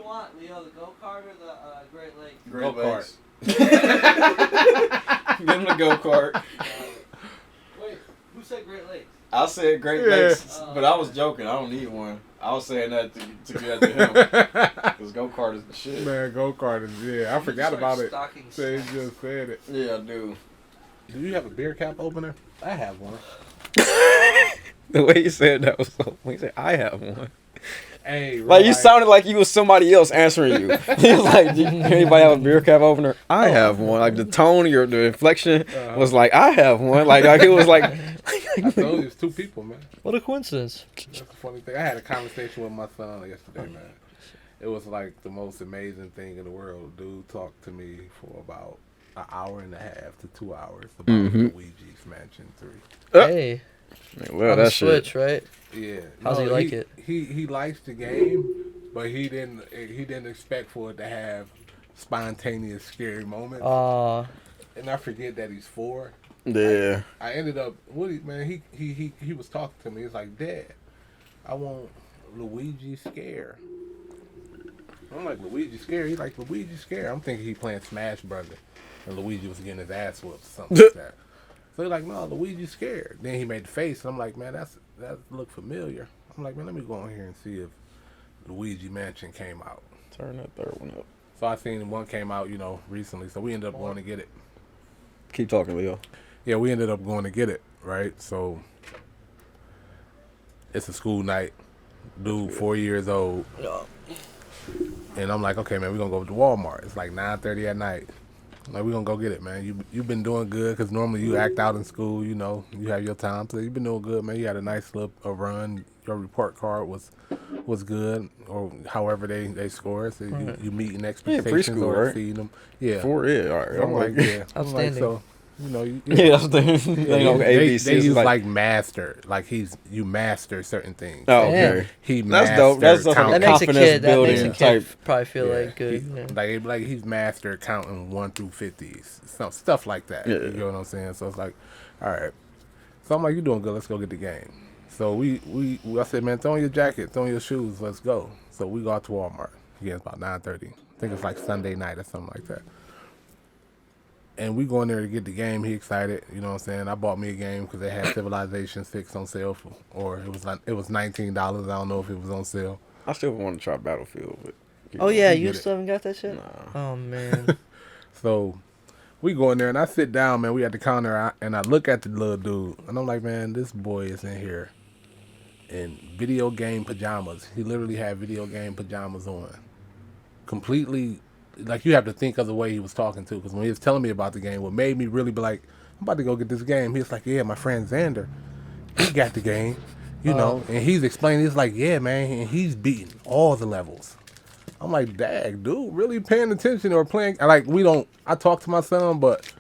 want, Leo? The go-kart or the Great Lakes? Go-kart. Give him the go-kart. Wait, who said Great Lakes? I said Great Lakes, but I was joking. I don't need one. I was saying that to get at him. Because go-kart is the shit. Man, go-kart is, yeah. I forgot about it. So You just said it. Yeah, I do. Do you have a beer cap opener? I have one. The way you said that was so. When you said I have one, Hey, like you sounded like you was somebody else answering you. He was like, "Do anybody have a beer cap opener?" I have one. Like the tone, the inflection was like, "I have one." Like it was like. I told you it's two people, man. What a coincidence. That's the funny thing. I had a conversation with my son yesterday, man. It was like the most amazing thing in the world. Dude talked to me for about an hour and a half to 2 hours about Luigi's Mansion 3. Hey. Well, on that the Switch, shit. right? Yeah. How's he like it? He likes the game, but he didn't expect for it to have spontaneous scary moments. And I forget that he's 4. Yeah. I ended up he was talking to me. He's like, Dad, I want Luigi Scare. I'm like, Luigi Scare? He's like, Luigi Scare. I'm thinking he playing Smash Brothers and Luigi was getting his ass whooped or something like that. So he's like, no, Luigi Scared. Then he made the face. I'm like, man, that look familiar. I'm like, man, let me go in here and see if Luigi Mansion came out. Turn that third one up. So I seen one came out, recently. So we ended up going to get it. Keep talking, Leo. Yeah, we ended up going to get it, right? So it's a school night. Dude, 4 years old. And I'm like, okay, man, we're going to go to Walmart. It's like 9:30 at night. Like, we're going to go get it, man. You've been doing good because normally you act out in school, you have your time. So you've been doing good, man. You had a nice little run. Your report card was good, or however they score. So you meeting expectations or exceeding them. Yeah. 4, yeah. All right. So I'm like, yeah. Outstanding. So, Yeah, they use like master, like you master certain things. Oh, okay. He That's dope. That's mastered dope. That makes a kid probably feel like good. Like he's mastered counting 1 through 50s, stuff like that. Yeah. You know what I'm saying? So it's like, all right. So I'm like, you doing good? Let's go get the game. So I said, man, throw on your jacket, throw on your shoes, let's go. So we go out to Walmart. Again, it's about 9:30. I think it's like Sunday night or something like that. And we go in there to get the game. He excited, you know what I'm saying? I bought me a game because they had Civilization 6 on sale or it was $19. I don't know if it was on sale. I still want to try Battlefield, but You still haven't got that shit? Nah. Oh man. So we go in there and I sit down, man. We at the counter and I look at the little dude and I'm like, man, this boy is in here in video game pajamas. He literally had video game pajamas on, completely. Like, you have to think of the way he was talking to, because when he was telling me about the game, what made me really be like, I'm about to go get this game. He was like, yeah, my friend Xander, he got the game, and he's explaining. He's like, yeah, man, and he's beating all the levels. I'm like, dag, dude, really paying attention or playing? Like, I talk to my son, but,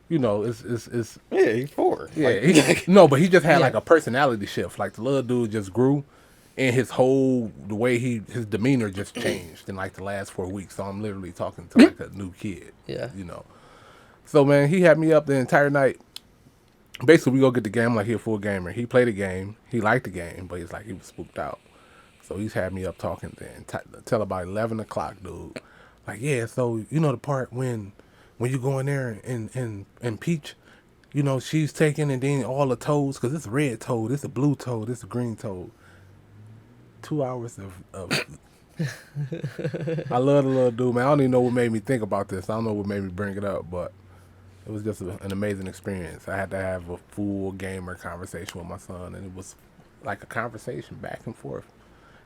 it's yeah, he's 4. Yeah, no, but he just had like a personality shift. Like, the little dude just grew. And the way his demeanor just changed in like the last 4 weeks. So I'm literally talking to like a new kid. Yeah. So, man, he had me up the entire night. Basically, we go get the game. I'm like, he a full gamer. He played the game. He liked the game, but he's like, he was spooked out. So he's had me up talking then till about 11 o'clock, dude. Like, yeah, so the part when you go in there and Peach, she's taking and then all the toads, because it's a red toad, it's a blue toad, it's a green toad. 2 hours of I love the little dude, man. I don't even know what made me think about this. I don't know what made me bring it up, but it was just an amazing experience. I had to have a full gamer conversation with my son, and it was like a conversation back and forth.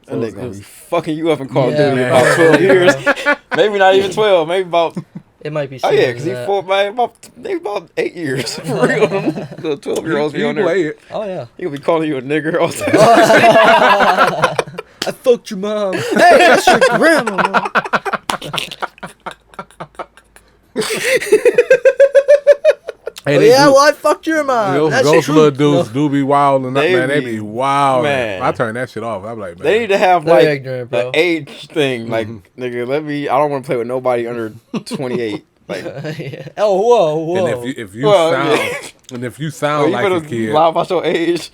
So And they're going to be fucking you up in Call of Duty about 12 years. Maybe not even 12. Maybe about... It might be. Oh yeah, because he's 4, man. About 8 years for real. The 12-year-olds be on there. It. Oh yeah. He'll be calling you a nigger all the time. I fucked your mom. Hey, that's your grandma. Mom. I fucked your mom. Those little dudes do be wild and they be wild. Man. I turn that shit off. I'm like, man. They need to have They're like ignorant, bro. an age thing. Like, nigga, I don't want to play with nobody under 28. Like, Oh, whoa. And if you sound like a kid, lie about your age.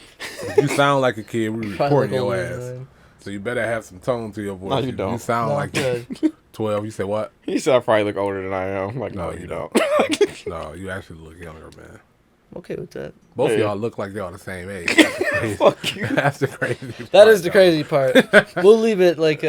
if you sound like a kid, we report your ass. So you better have some tone to your voice. No, you don't. You sound No, like good. 12. You said what? He said I probably look older than I am. I'm like, no, No, you you don't. No, you actually look younger, man. I'm okay with that. Both of Yeah. y'all look like y'all the same age. Fuck you. That's the crazy part. That is the though. crazy part. We'll leave it like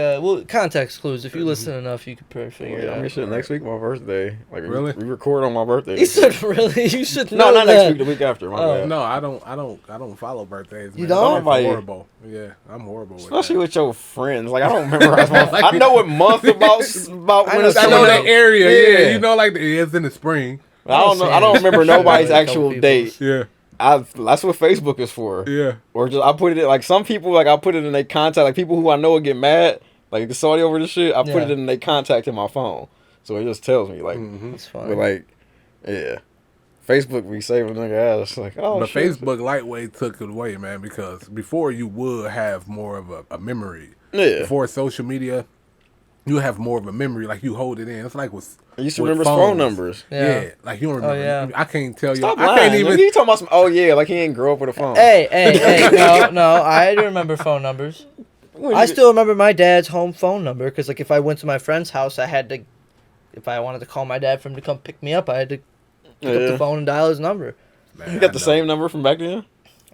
context clues. If you listen enough, you could probably figure Yeah, I it mean, out. shit, next week my birthday. Like, Really? we record on my birthday. He said, "Really? You should no, know not that." next week. The week after. My Oh, bad. No, I don't follow birthdays. You Man. don't? I'm horrible. Yeah, I'm horrible. Especially with with your friends. Like, I don't memorize my. I know what month about I when know it's that. I coming know up. that area. Yeah. Yeah. You know, like it's in the spring. I don't know. I don't remember nobody's Like a couple actual people's. date. Yeah, That's what Facebook is for. yeah. Or just I put it like some people like I put it in their contact, like people who I know will get mad, like the salty over the shit. I put it Yeah. in their contact in my phone, so it just tells me like, That's fine. but like, yeah, Facebook be saving nigga ass. Like, oh, But shit. Facebook lightweight took it away, man, because before you would have more of a memory. Yeah, Before social media, you have more of a memory, like you hold it in. It's like with I used to with remember his phone numbers. Yeah. Like you don't remember. yeah. I can't tell you. Stop I lying. can't Even even. you talking about some? Oh yeah, like he ain't grow up with a phone. Hey, no, I do remember phone numbers. I still remember my dad's home phone number because, like, if I went to my friend's house, I had to, if I wanted to call my dad for him to come pick me up, I had to pick up the phone and dial his number. Man, You got I the know. same number from back then?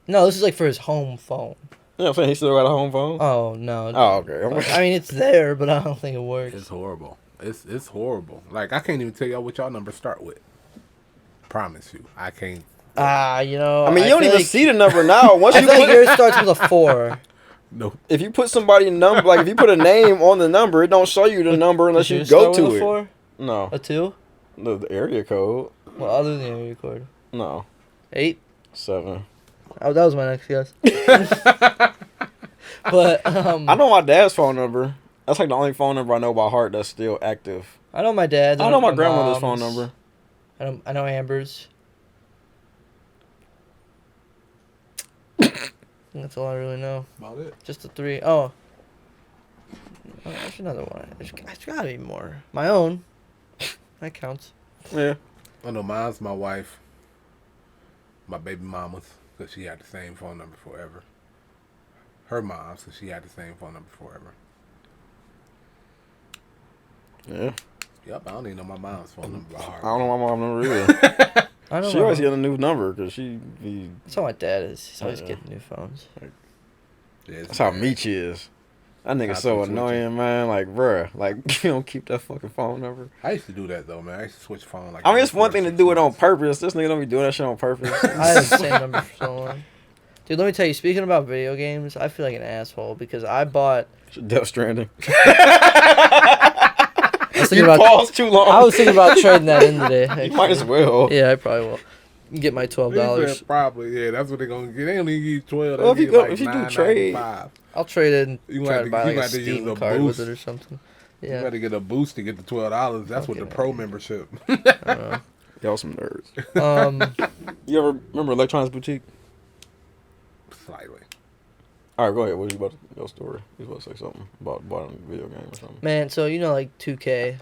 No, this is like for his home phone. Yeah, I'm saying he still got a home phone. Oh no. Oh, okay. I mean, it's there, but I don't think it works. It's horrible. It's horrible. Like I can't even tell y'all what y'all numbers start with. Promise you, I can't. You know. I mean, you don't feel even like, see the number now. Once I you feel like put, yours starts with a 4. No. if you put somebody's number, like if you put a name on the number, it don't show you the number unless Did you yours go start with to a it. 4? No, A 2? the area code. Well, other than the area code. No, 8? 7. Oh, that was my next guess. But I know my dad's phone number. That's like the only phone number I know by heart that's still active. I know my dad's. I know my my grandmother's phone mom's. number. I know Amber's. That's all I really know. About it. Just the 3. Oh. There's another one. There's gotta be more. My own. That counts. Yeah. I know mine's my wife, my baby mama's, because she had the same phone number forever. Her mom, so she had the same phone number forever. Yeah. Yep, I don't even know my mom's phone number by heart. I don't know my mom number either. I know. She always get a new number because she be. That's how my dad is. He's always Yeah. getting new phones. Yeah, it's That's how bad. Meech is. That nigga I so switch annoying, man. Like, bruh, like you don't keep that fucking phone number. I used to do that though, man. I used to switch phone like. I mean, every it's one 4 thing to 6 do it on months. purpose. This nigga don't be doing that shit on purpose. I had the same number for so long. Dude, let me tell you, speaking about video games, I feel like an asshole because I bought. Death Stranding. I was You thinking about, paused too long. I was thinking about trading that in today. You might as well. Yeah, I probably will. Get my He $12. said probably, yeah. That's what they're gonna get. They only give you 12. Well, if They you give go- like if you do $9.95. I'll trade it and You try might to to- buy you like a might to use Steam the card with boost. it or something. You Yeah. better get a boost to get the $12. That's what the Okay. pro membership. Y'all some nerds. You ever remember Electronics Boutique? Slightly. All right, go ahead. What was you about to your story? You was about to say something about buying a video game or something. Man, so you know, like 2K,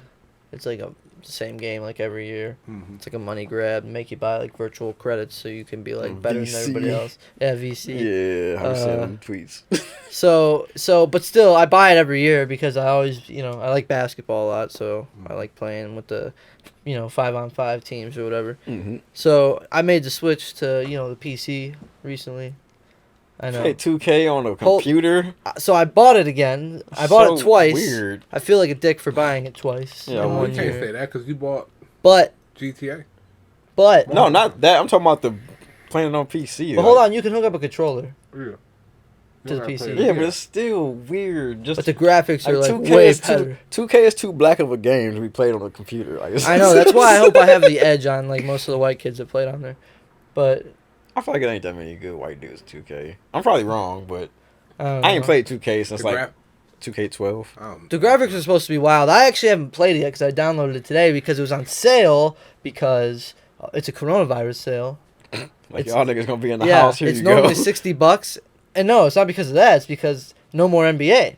it's like the same game like every year. Mm-hmm. It's like a money grab, make you buy like virtual credits so you can be like better VC. than everybody else. Yeah, VC. Yeah, I've seen them tweets. So, but still, I buy it every year because I always, you know, I like basketball a lot, so I like playing with the, 5-on-5 teams or whatever. Mm-hmm. So I made the switch to, the PC recently. I know. Hey, 2K on a computer. So I bought it again. I bought it So twice. Weird. I feel like a dick for buying it twice Yeah, in well, You one can't year. say that because you bought But GTA. No, not that. I'm talking about the playing on PC. But hold on, you can hook up a controller. Yeah. To the PC. Yeah, but it's still weird. Just But the graphics are like 2K way is better. 2K is too black of a game to be played on a computer. Like, I know, that's why I hope I have the edge on like most of the white kids that played on there. But I feel like it ain't that many good white dudes. 2K. I'm probably wrong, but I don't I ain't know. played 2K since The like graph- 2K12. The graphics are supposed to be wild. I actually haven't played it yet because I downloaded it today because it was on sale because it's a coronavirus sale. Like It's- y'all niggas gonna be in the Yeah, house. Here it's you normally go. $60. And no, it's not because of that. It's because no more NBA.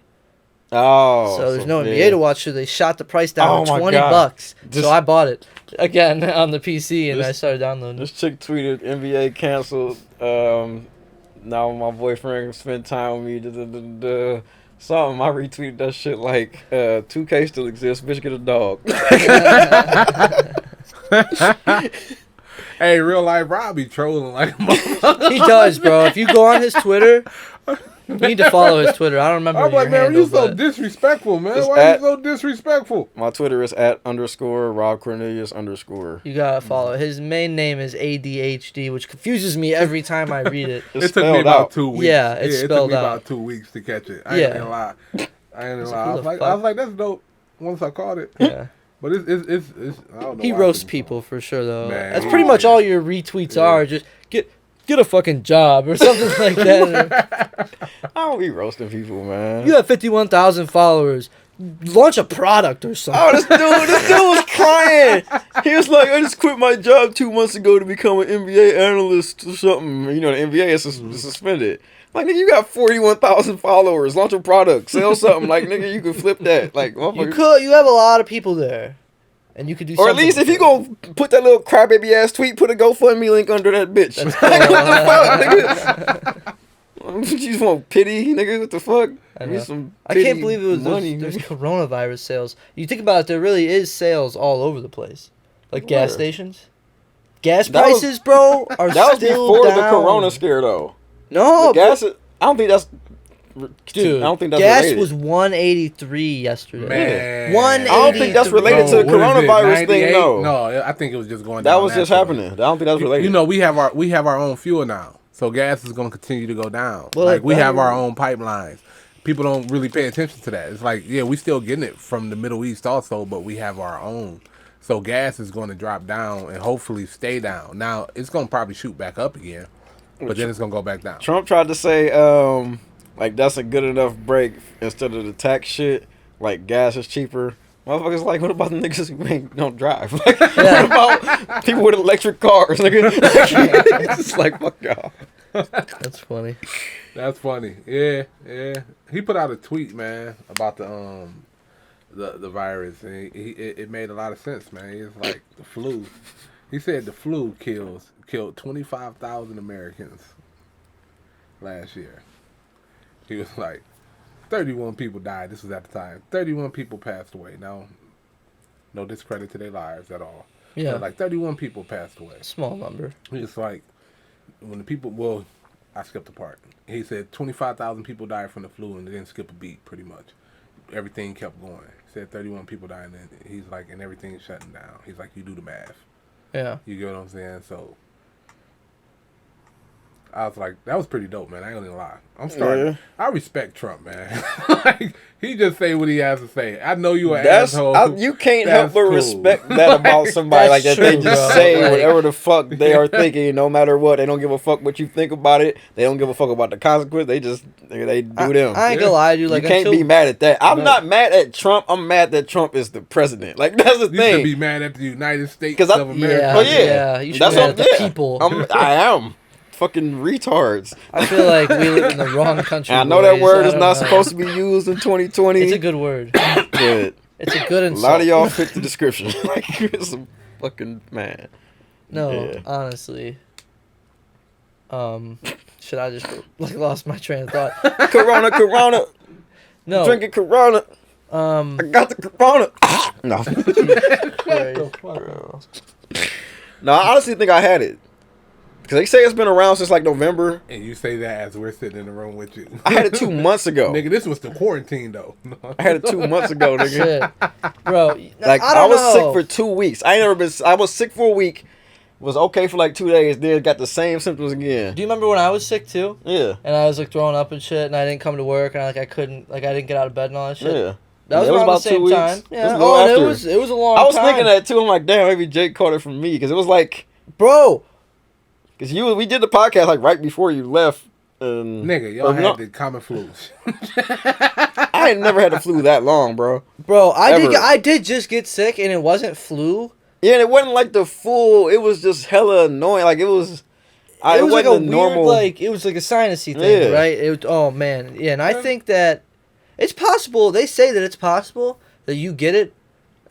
Oh, So there's no yeah. NBA to watch, so they shot the price down Oh to my $20. God. So I bought it again on the PC and This- I started downloading. This chick tweeted NBA canceled. Now my boyfriend spent time with me. Something, I retweeted that shit like 2K still exists, bitch get a dog. Hey, real life Rob be trolling like a motherfucker. He does, bro. If you go on his Twitter, you need to follow his Twitter. I don't remember I'm your like, man, handle, you so but disrespectful, man. It's Why you so disrespectful? My Twitter is @_Rob Cornelius_. you gotta follow. His main name is ADHD, which confuses me every time I read it. It's It took me spelled about out. 2 weeks. Yeah, it's it took spelled me out. about 2 weeks to catch it. I ain't gonna lie. I Who was the like, fuck? that's dope. Once I caught it, Yeah. but it's I don't know. He why roasts people- people for sure, though. Man, That's he- pretty much all your retweets are. Just get a fucking job or something like that. I don't be roasting people, man. You have 51,000 followers. Launch a product or something. Oh, this dude was crying. He was like, I just quit my job 2 months ago to become an NBA analyst or something. You know, the NBA is suspended. Like, nigga, you got 41,000 followers. Launch a product. Sell something. Like, nigga, you could flip that. Like, You motherfucker. could. You have a lot of people there, and you could do. Or at something least if with you it. gonna put that little crybaby ass tweet, put a GoFundMe link under that bitch. That's Like, cool. what the fuck, nigga? You just want pity, nigga? What the fuck? I Give me know. some I can't pity believe it was money. there's coronavirus sales. You think about it, there really is sales all over the place, like gas Where? stations. Gas That was- prices, bro, are That was still before down. the corona scare, though. No, The gas, I don't think that's. dude. I don't think that's gas related. was 183 yesterday. Man, 180. I don't think that's related to the Bro, what is it, coronavirus thing, 98? though. No, I think it was just going That down. was just naturally. happening. I don't think that's related. You know, we have our own fuel now, so gas is going to continue to go down. Well, like we that- have our own pipelines. People don't really pay attention to that. It's like, yeah, we still getting it from the Middle East also, but we have our own. So gas is going to drop down and hopefully stay down. Now it's going to probably shoot back up again, but then it's going to go back down. Trump tried to say, like, that's a good enough break instead of the tax shit. Like, gas is cheaper. Motherfuckers like, what about the niggas who don't drive? Like, what about people with electric cars, nigga? It's just like, fuck y'all. That's funny. That's funny. Yeah. He put out a tweet, man, about the virus, and it made a lot of sense, man. It's like the flu. He said the flu killed 25,000 Americans last year. He was like, 31 people died. This was at the time. 31 people passed away. Now, no discredit to their lives at all. Yeah, But like 31 people passed away. small number. It's like when the people. Well, I skipped a part. He said 25,000 people died from the flu, and it didn't skip a beat. Pretty much, everything kept going. He said 31 people died, and then he's like, and everything's shutting down. He's like, you do the math. Yeah. You get what I'm saying? So I was like, that was pretty dope, man. I ain't gonna lie. I'm starting. Yeah. I respect Trump, man. Like, he just say what he has to say. I know you an That's asshole. you can't That's help but cool. respect that about somebody like that. That's They true, just bro. say Like- whatever the fuck they are thinking, no matter what. They don't give a fuck what you think about it. They don't give a fuck about the consequence. They just they do them. I ain't gonna lie to you. Like, you can't until, be mad at that. I'm No. not mad at Trump. I'm mad that Trump is the president. Like, that's the You should thing. be mad at the United States 'Cause of America. Yeah, Oh, yeah. You should That's be mad what- at the yeah. people. I am. Fucking retards. I feel like we live in the wrong country. And I know that boys. word I is don't not know. supposed to be used in 2020. It's a good word. But It's a good a insult. lot of y'all fit the description. Like, it's a fucking man. No, Yeah. honestly. Should I just like lost my train of thought? Corona. No. Drinking Corona. I got the Corona. No. Christ. No, I honestly think I had it. Because they say it's been around since like November. And you say that as we're sitting in the room with you. I had it 2 months ago. Nigga, this was the quarantine, though. I had it 2 months ago, nigga. Shit, bro. Like, I don't was know. sick for 2 weeks. I was sick for a week. Was okay for like 2 days. Then got the same symptoms again. Do you remember when I was sick too? Yeah. And I was like throwing up and shit, and I didn't come to work, and I didn't get out of bed and all that shit. Yeah. That was It was around about the 2 same weeks. time. It was Yeah. a little Oh, and after. it was a long I was time. thinking that too. I'm like, damn, maybe Jake caught it from me. Because it was like, Bro, because we did the podcast like right before you left. And Nigga, y'all or had no, the common flus. I ain't never had the flu that long, bro. I Ever. did just get sick, and it wasn't flu. Yeah, and it wasn't like the full. It was just hella annoying. Like it was. It was like wasn't a normal. weird, it was like a sinusy thing, Yeah. right? Oh man, yeah, and I think that it's possible. They say that it's possible that you get it,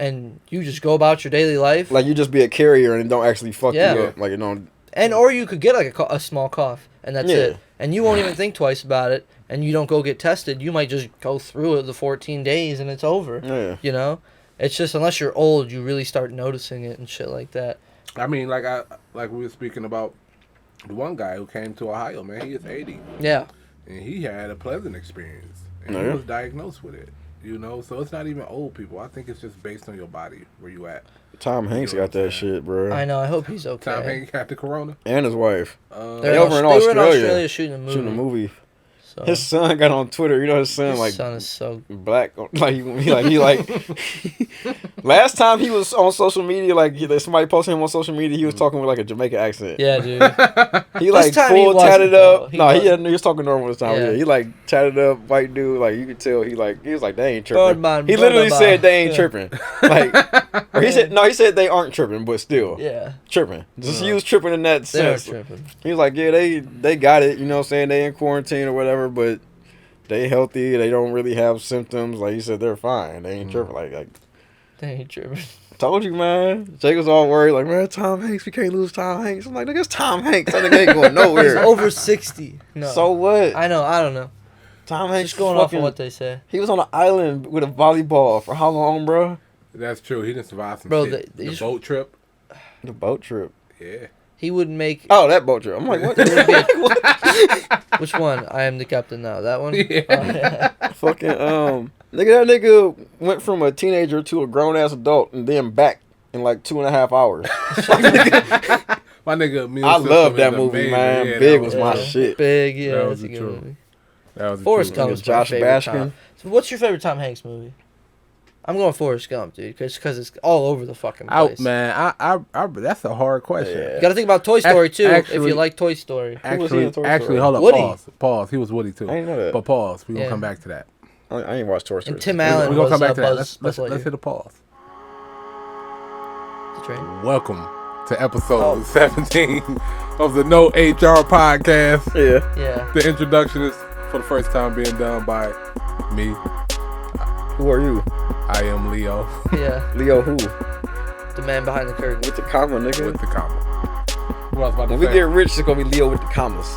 and you just go about your daily life, Like you just be a carrier and it don't actually fuck Yeah. you up. Like it don't. or you could get like a small cough. and that's Yeah. it. And you won't even think twice about it, and you don't go get tested. You might just go through it the 14 days, and it's over. Yeah. You know? It's just unless you're old, you really start noticing it and shit like that. I mean, like we were speaking about the one guy who came to Ohio, man. He is 80, Yeah. and he had a pleasant experience, and he Yeah. was diagnosed with it. You know, so it's not even old people. I think it's just based on your body where you at. Tom Hanks You know got what I'm that shit, bro. I know. I hope he's okay. Tom Hanks got the corona. And his wife. They over in were in Australia Australia shooting a movie. shooting a movie. So. His son got on Twitter. You know his son His like son is so. black. Like he like. Last time he was on social media, like somebody posted him on social media, he was talking with like a Jamaican accent. Yeah, dude. He This like time he full wasn't, tatted though. up. He No, wasn't. he was talking normal this time. Yeah. Yeah, he like tatted up white dude. Like you could tell he was like they ain't tripping. Birdman, He literally Birdman. said they ain't Yeah. tripping. Like, or he said they aren't tripping, but still Yeah. tripping. Just use tripping in that They're sense. tripping. He was like, yeah, they got it. You know what I'm saying? They in quarantine or whatever, but they healthy. They don't really have symptoms. Like he said, they're fine. They ain't tripping. Like They ain't tripping. told you, man. Jake was all worried, like, man, Tom Hanks, we can't lose Tom Hanks. I'm like, nigga, it's Tom Hanks. That nigga ain't going He's nowhere. over 60. No. So what? I know. I don't know. Tom Hanks Just going off fucking, of what they say. he was on an island with a volleyball for how long, bro? That's true. He didn't survive some Bro, shit. they The just- boat trip. The boat trip. Yeah. He would make. Oh, that boat trip. I'm like, what? Which one? I am the captain now. That one? Yeah. Oh, yeah. Fucking, nigga, that nigga went from a teenager to a grown-ass adult and then back in like 2.5 hours. My nigga, immune I system love is that movie, amazing. man. Yeah, Big that was my Yeah. shit. Big, yeah. That That's was a the good truth. movie. That was the Forrest truth. Gump Nigga, was my Josh favorite Baskin. Tom. So what's your favorite Tom Hanks movie? I'm going Forrest Gump, dude, because it's all over the fucking place. Out, man. I that's a hard question. Yeah. You got to think about Toy Story too. If Actually- you like Toy Story, Who was he in Toy Actually, Story? hold up. Woody. Pause. He was Woody too. I didn't know that. But pause. We're gonna Yeah. come back to that. I ain't watched Toy Story. and Tim We're Allen gonna was come back to that. Buzz Let's Lightyear. hit a pause. The train. Welcome to episode Oh. 17 of the No HR podcast. Yeah. Yeah. The introduction is for the first time being done by me. Who are you? I am Leo Yeah. Leo who? The man behind the curtain. With the comma, nigga. with the comma. What I was about to When we say. get rich, it's gonna be Leo with the commas.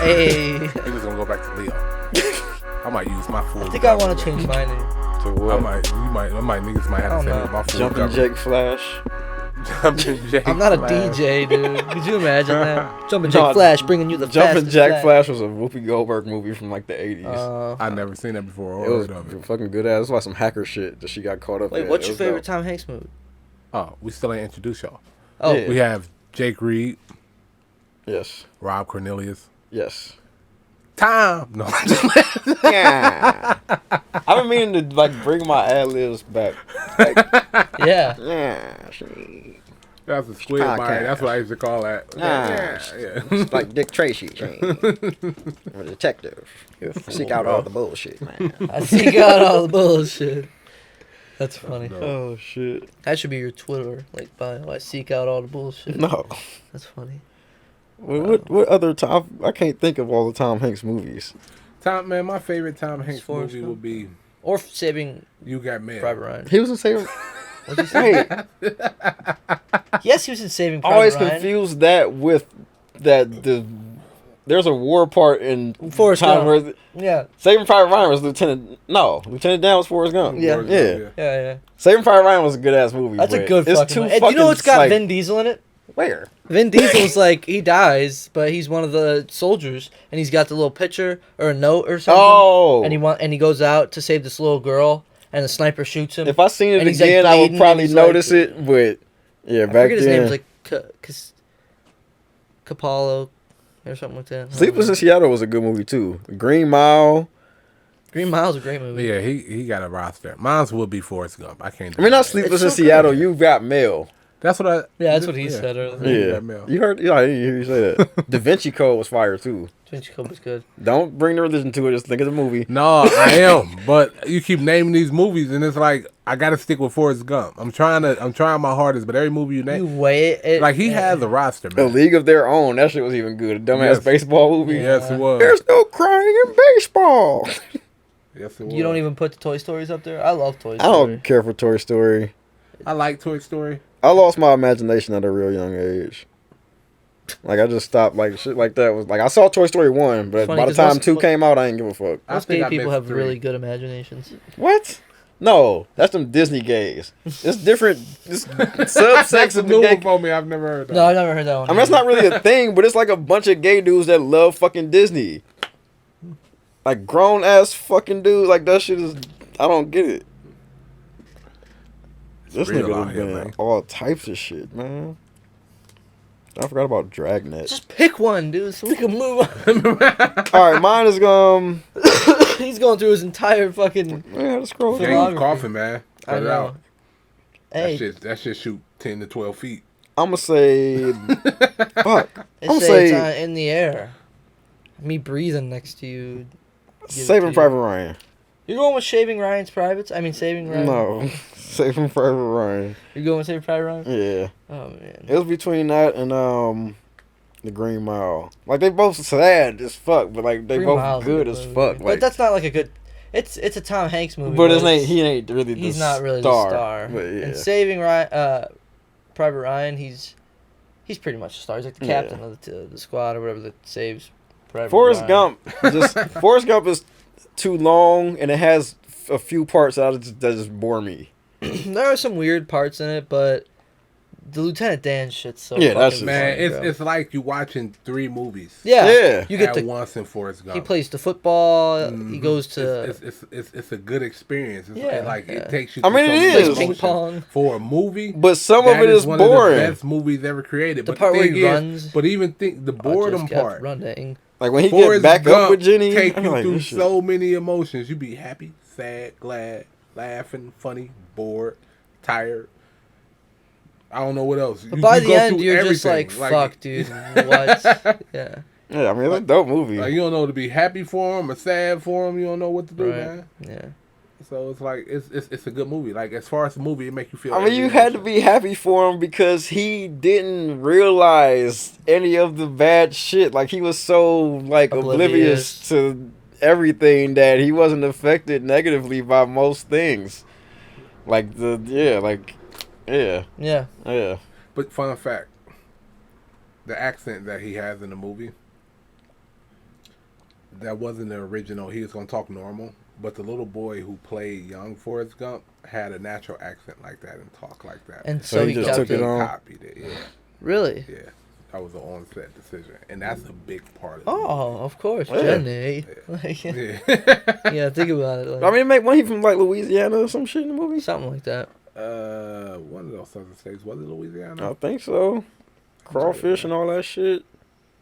Hey. We're just gonna go back to Leo. I might use my full. I think I want to change my name. To I what? niggas might have to I send don't me my full Jumping government. Jake Flash. Jumping Jake. I'm not a Flash. DJ, dude. Could you imagine that? Jumping No, Jack Flash, bringing you the Jumping fastest Jack Flash was a Whoopi Goldberg movie from like the 80s. I never seen that before or it was heard of it. fucking good ass. It was like some hacker shit that she got caught up in. Wait, what's It your was favorite dope. Tom Hanks movie? Oh, we still ain't introduced y'all. Oh, Yeah. We have Jake Reed, Yes. Rob Cornelius, Yes. Tom. No, Yeah. I've been meaning to like bring my ad libs back. Like, yeah. yeah. she- that's a squid Podcast. bite. That's what I used to call that. Yeah. Yeah. It's like Dick Tracy. I'm a detective. You seek out all the bullshit, man. I seek out all the bullshit. That's funny. No. Oh shit. That should be your Twitter, like bio. I seek out all the bullshit. No. That's funny. What other Tom? I can't think of all the Tom Hanks movies. Tom, man, my favorite Tom Hanks Forrest movie Gump. will be Or Saving You Got Mail. Private Ryan. He was in Saving. What'd you say? Hey, Yes, he was in Saving Private always Ryan. confuse that with there's a war part in Forrest Tom Gump. where Yeah, Saving Private Ryan was Lieutenant Dan was Forrest Gump. Yeah. Forrest Yeah. Gump, yeah. Saving Private Ryan was a good ass movie. That's a but good it's fucking too movie. And fucking you know it's got like, Vin Diesel in it? where? Vin Diesel's like, he dies, but he's one of the soldiers, and he's got the little picture or a note or something. Oh, And he goes out to save this little girl, and the sniper shoots him. if I seen it and he's, like, again, I would bleeding, probably and he's, like- notice it. But yeah, I back forget his name. then, It was like Capallo or something like that. Sleepless in Seattle was a good movie too. Green Mile. Green Mile's a great movie. Yeah, he got a roster. Mine's will be Forrest Gump. I can't. I mean, not deny that. Sleepless It's in so Seattle. good. You got mail. That's what I. Yeah, that's what he said earlier. You Yeah, got mail. you heard. Yeah, I didn't hear you say that. Da Vinci Code was fire too. Vinci Code was good. Don't bring the religion to it. Just think of the movie. No, I am. But you keep naming these movies, and it's like I got to stick with Forrest Gump. I'm trying my hardest, but every movie you You name, weigh it. like he has a roster, A man. League of Their Own. That shit was even good. A dumbass Yes. baseball movie. Yes, it was. There's no crying in baseball. Yes, it was. You don't even put the Toy Stories up there? I love Toy I Story. don't care for Toy Story. I like Toy Story. I lost my imagination at a real young age. Like I just stopped. Like shit like that was like I saw Toy Story 1, but Funny, by the 'cause time most- 2 came out, I didn't give a fuck. I Most think gay I people missed have 3. really good imaginations. What? No, that's them Disney gays. It's different. It's That's subsex a of new the one gay. for me. I've never heard that. No, I've never heard that one. I mean, that's not really a thing, but it's like a bunch of gay dudes that love fucking Disney. Like grown ass fucking dude. Like that shit is. I don't get it. This real nigga out done here, been in man. all types of shit, man. I forgot about Dragnet. Just pick one, dude, so we can move on. All right, mine is He's going through his entire fucking. Yeah, let's scroll James down. Filmography. coughing, man. I Cut it know. out. Hey, That shit shoot 10 to 12 feet. I'm gonna say. Fuck. they I'm say it's say in the air. Me breathing next to you. Give it Saving to you. Private Ryan. You're going with Shaving Ryan's Privates? I mean, Saving Ryan. No, Saving Private Ryan. You're going with Saving Private Ryan? Yeah, Oh man. it was between that and The Green Mile. Like they both sad as fuck, but like they Green both Mile's a good good as movie. fuck. But Like, that's not like a good. It's a Tom Hanks movie. but it's- he ain't really. He's the not really star, the star. But yeah, And Saving Ryan, Private Ryan, he's pretty much the star. He's like the Yeah. captain of the squad or whatever that saves. Private Forrest Ryan. Gump. Forrest Gump is too long, and it has a few parts that just bore me. There are some weird parts in it, but the Lieutenant Dan shit's so. Yeah, that's fucking Man, funny, bro. it's like you watching 3 movies. Yeah. Yeah. You get at the. once in Forrest Gump. He plays the football. He Mhm. goes to. It's a good experience. It's Yeah, like yeah. it takes you. I through mean, so it many is. plays ping emotions pong. for a movie. But some That of it is one boring. Of the best movies ever created. The But part the where thing he is, runs. but even think the boredom Just kept part. running. Like when he Forrest get back Gump up with Jenny, take I'm you like, through this shit- so many emotions. You be happy, sad, glad, laughing, funny, bored, tired. I don't know what else. But by the go end, through you're just like, everything. fuck, dude. What? Yeah. Yeah, I mean it's a dope movie. Like you don't know to be happy for him or sad for him. You don't know what to do, Right. man. Yeah. So it's like it's a good movie. Like as far as the movie, it make you feel. I mean, every you had to emotion. be happy for him because he didn't realize any of the bad shit. Like he was so like oblivious to everything that he wasn't affected negatively by most things. Like yeah. But fun fact, the accent that he has in the movie, that wasn't the original. He was gonna talk normal, but the little boy who played young Forrest Gump had a natural accent like that and talk like that. And So so, he he just kept took it it. on. Copied it. Yeah, Really? yeah. That was an on-set decision, and that's a big part of it. Oh, of course, Yeah. Jenny. Like, yeah. Yeah. Think about it. Like, I mean, wasn't he from like Louisiana or some shit in the movie? something like that. One of those southern states was it Louisiana? I think so. Crawfish and all that shit.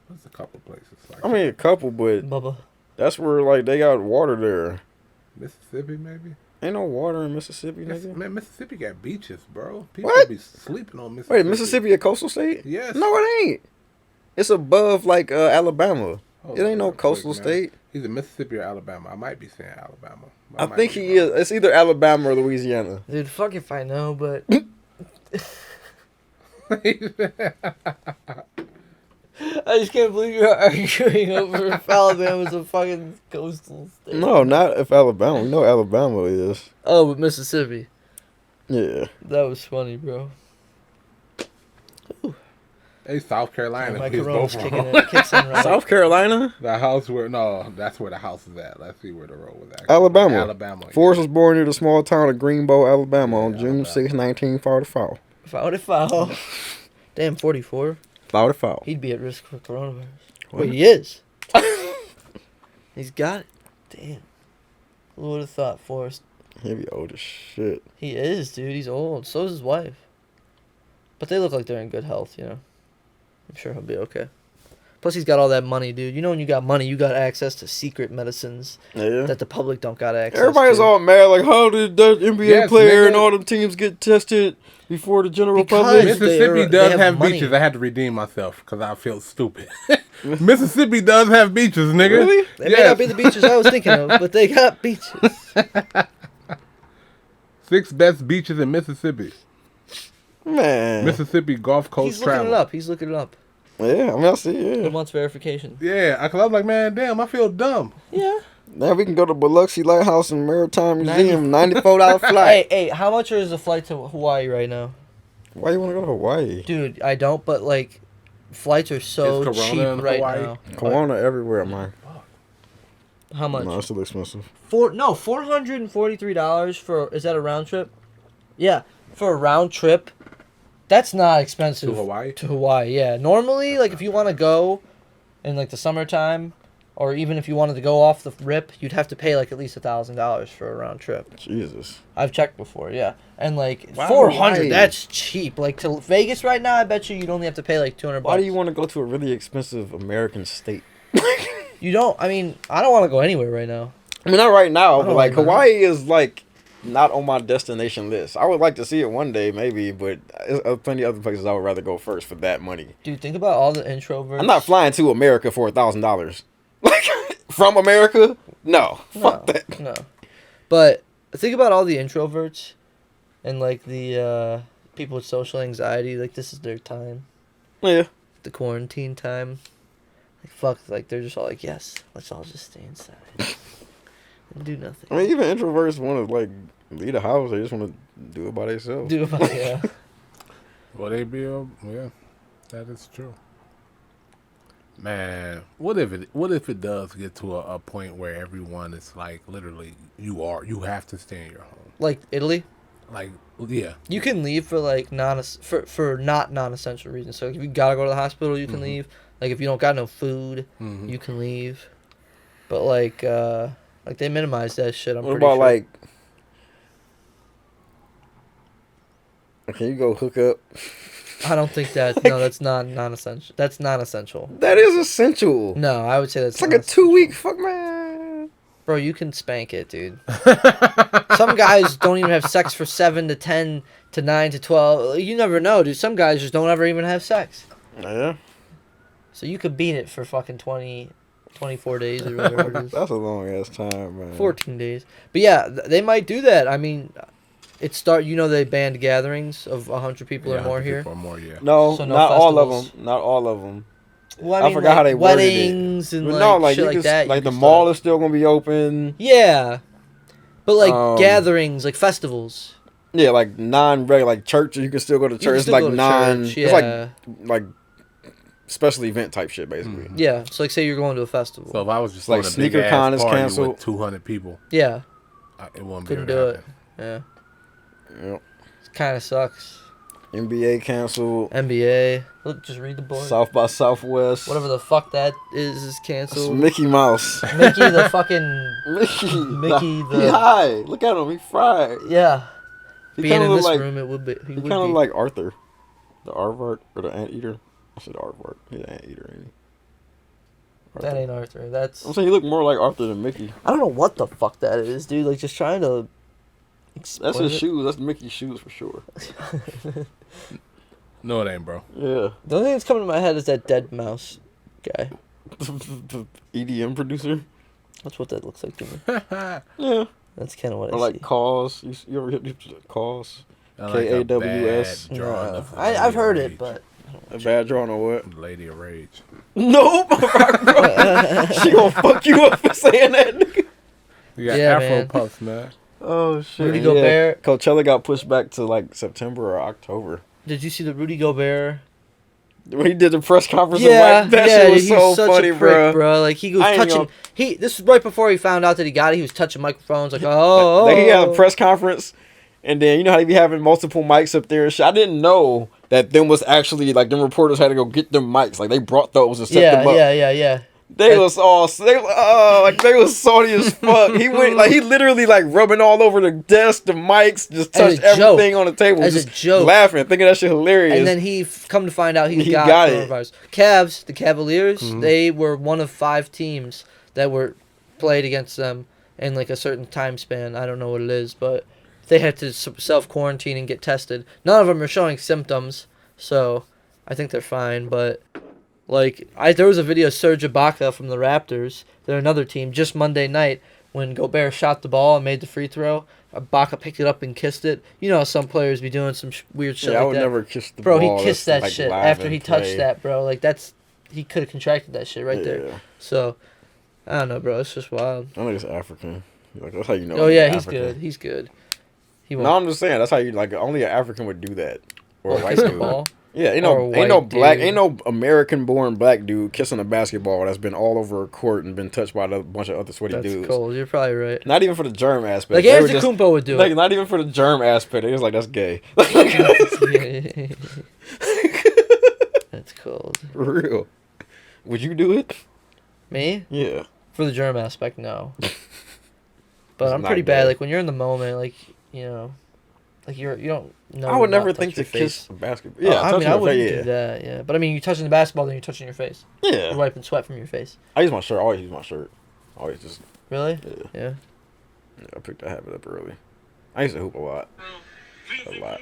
There's a couple places. Like I mean, a couple, but Bubba. that's where like they got water there. Mississippi, maybe. Ain't no water in Mississippi, nigga. Man, Mississippi got beaches, bro. People What? be sleeping on Mississippi. Wait, Mississippi a coastal state? Yes. No, it ain't. It's above like Alabama. Hold It ain't on no real quick, coastal man. state. He's in Mississippi or Alabama. I might be saying Alabama. I might think be he wrong. is. It's either Alabama or Louisiana. Dude, fuck if I know, but I just can't believe you're arguing over if Alabama's a fucking coastal state. No, not if Alabama. We know Alabama is. Oh, but Mississippi. Yeah. That was funny, bro. Hey, South Carolina. My He's corona's both kicking wrong. in. Kicks in right. South Carolina? The house where that's where the house is at. Let's see where the road was at. Alabama. Alabama. Forrest was born near the small town of Greenbow, Alabama on Yeah, June Alabama. 6, 1944. Foul. Damn, 44. 44. He'd be at risk for coronavirus. What? Wait, he is. He's got it. Damn. Who would have thought, Forrest? He'd be old as shit. He is, dude. He's old. So is his wife. But they look like they're in good health, you know. I'm sure he'll be okay. Plus, he's got all that money, dude. You know, when you got money, you got access to secret medicines Yeah. that the public don't got access Everybody's to. all mad, like, how did that NBA Yes, player nigga. and all them teams get tested before the general Because public? Mississippi they does have have money. beaches. I had to redeem myself because I feel stupid. Mississippi does have beaches, nigga. Really? They may not be the beaches I was thinking of, but they got beaches. 6 best beaches in Mississippi. Man. Mississippi Gulf Coast He's looking travel. it up. He's looking it up. Yeah, I mean, I see, He yeah. wants verification. Yeah, because I was like, man, damn, I feel dumb. Yeah. Now we can go to Biloxi Lighthouse and Maritime 90 Museum, $94 flight. Hey, how much is the flight to Hawaii right now? Why you want to go to Hawaii? Dude, I don't, but like, flights are so Is Corona cheap in right Hawaii? now. Corona everywhere, man. How much? No, it's still expensive. $443 for, is that a round trip? Yeah, for a round trip. That's not expensive. To Hawaii? To Hawaii, yeah. Normally, like if you want to go in like the summertime, or even if you wanted to go off the rip, you'd have to pay like at least $1,000 for a round trip. Jesus. I've checked before, yeah. And like Wow, 400, Hawaii. that's cheap. Like to Vegas right now, I bet you'd only have to pay like 200 bucks. Why do you want to go to a really expensive American state? You don't. I mean, I don't want to go anywhere right now. I mean, not right now, I but don't like like that. Hawaii is like not on my destination list. I would like to see it one day, maybe, but there's plenty of other places I would rather go first for that money. Dude, think about all the introverts. I'm not flying to America for $1,000. Like from America? No, fuck that. No. But think about all the introverts and like the people with social anxiety. Like this is their time. Yeah. The quarantine time. Like fuck, like they're just all like, yes, let's all just stay inside and do nothing. I mean, even introverts want to like leave the house. They just want to do it by themselves. Do about yeah. Well, they be yeah, that is true. Man, what if it does get to a point where everyone is like literally you have to stay in your home. Like Italy, Like yeah. you can leave for like for not non-essential reasons. So if you gotta go to the hospital, you can leave. Like if you don't got no food, you can leave. But like they minimize that shit. I'm What pretty about sure. like? Can you go hook up? I don't think that. No, that's not non-essential. That's not essential. That is essential. No, I would say that's It's like a 2-week fuck, man. Bro, you can spank it, dude. Some guys don't even have sex for 7 to 10 to 9 to 12. You never know, dude. Some guys just don't ever even have sex. Yeah. So you could beat it for fucking 24 days or whatever it is. That's a long ass time, man. 14 days. But yeah, they might do that. I mean, they banned gatherings of 100 people or more 100 here. people or more, yeah. No, So no not all of festivals. them. Not all of them. Well, I mean, forgot like, how they worded it. weddings and But like, no, like shit you like can, that. like you the can mall start. is still gonna be open. Yeah. But like gatherings, like festivals. Yeah, like non-regular, like church. You can still go to You can church. It's still like go to non. church, It's yeah. like special event type shit, basically. Yeah, so like say you're going to a festival. So if I was just Like like a big sneaker con ass is party canceled. with 200 people, Yeah, it wouldn't couldn't be do able it. to happen. Yeah, Yep. it kind of sucks. NBA canceled. NBA, look, just read the board. South by Southwest. Whatever the fuck that is It's canceled. Mickey Mouse. Mickey the fucking Mickey the- He high. Look at him. He fried. yeah. He Being kind in of this like. room, it would be. He He would kind of be. like Arthur, the aardvark or the anteater. I said aardvark. He's an anteater, ain't he? That ain't Arthur. That's. I'm saying you look more like Arthur than Mickey. I don't know what the fuck that is, dude. Like just trying to. That's explain his it. shoes. That's Mickey's shoes for sure. No, it ain't, bro. Yeah. The only thing that's coming to my head is that dead mouse guy. The EDM producer. That's what that looks like to me. Yeah. That's kind of what Or I like see. Cause. You ever hit Cause? I like a KAWS. bad drawing No. of I've heard Lady it, but A bad drawing or what? Lady of Rage. Nope. She gonna fuck you up for saying that, nigga. You got Yeah, Afro man. Puffs, man. Oh shit. Rudy Gobert. Coachella got pushed back to like September or October. did you see the Rudy Gobert? When he did the press conference, Yeah, that yeah, shit was he's so such funny, a prick, bro. Like he was I ain't touching. gonna- This was right before he found out that he got it. He was touching microphones, like oh. Like he had a press conference, and then you know how they be having multiple mics up there and shit. I didn't know that them was actually like them reporters had to go get them mics. Like they brought those and set them up. Yeah. They was all they was salty as fuck. He went like he literally like rubbing all over the desk, the mics, just As touched a joke. everything on the table, As a just joke. laughing, thinking that shit hilarious. And then he come to find out he Got got it. coronavirus. Cavs, the Cavaliers, they were one of 5 teams that were played against them in like a certain time span. I don't know what it is, but they had to self quarantine and get tested. None of them are showing symptoms, so I think they're fine. But like, there was a video of Serge Ibaka from the Raptors. They're another team. Just Monday night when Gobert shot the ball and made the free throw, Ibaka picked it up and kissed it. You know how some players be doing some weird shit yeah, I like would that. never kiss the Bro, ball. he kissed that's, that like, shit live after in he touched play. that, bro. Like he could have contracted that shit right there. Yeah. So I don't know, bro. It's just wild. I think it's African. Like that's how you know. Oh yeah, he's African. good. He's good. He No, won't I'm just saying that's how you like. Only an African would do that, or a white kiss the dude. ball. Yeah, Or ain't no white black, dude. ain't no American-born black dude kissing a basketball that's been all over a court and been touched by a bunch of other sweaty That's dudes. cold. You're probably right. Not even for the germ aspect. Like They were just- Antetokounmpo would do like, it. not even for the germ aspect. It was like, that's gay. That's cold. For real. Would you do it? Me? Yeah. For the germ aspect, no. It's But I'm not pretty bad. gay. Like when you're in the moment, like you know, like you don't know. I would not never touch think to your face. kiss a basketball. Oh, Yeah, I touch mean, I my wouldn't face, do yeah. that. Yeah, but I mean, you're touching the basketball, then you're touching your face. You're Yeah. wiping sweat from your face. I use my shirt. I always use my shirt. Always just, Really? yeah. Yeah. I picked that habit up early. I used to hoop a lot. A lot.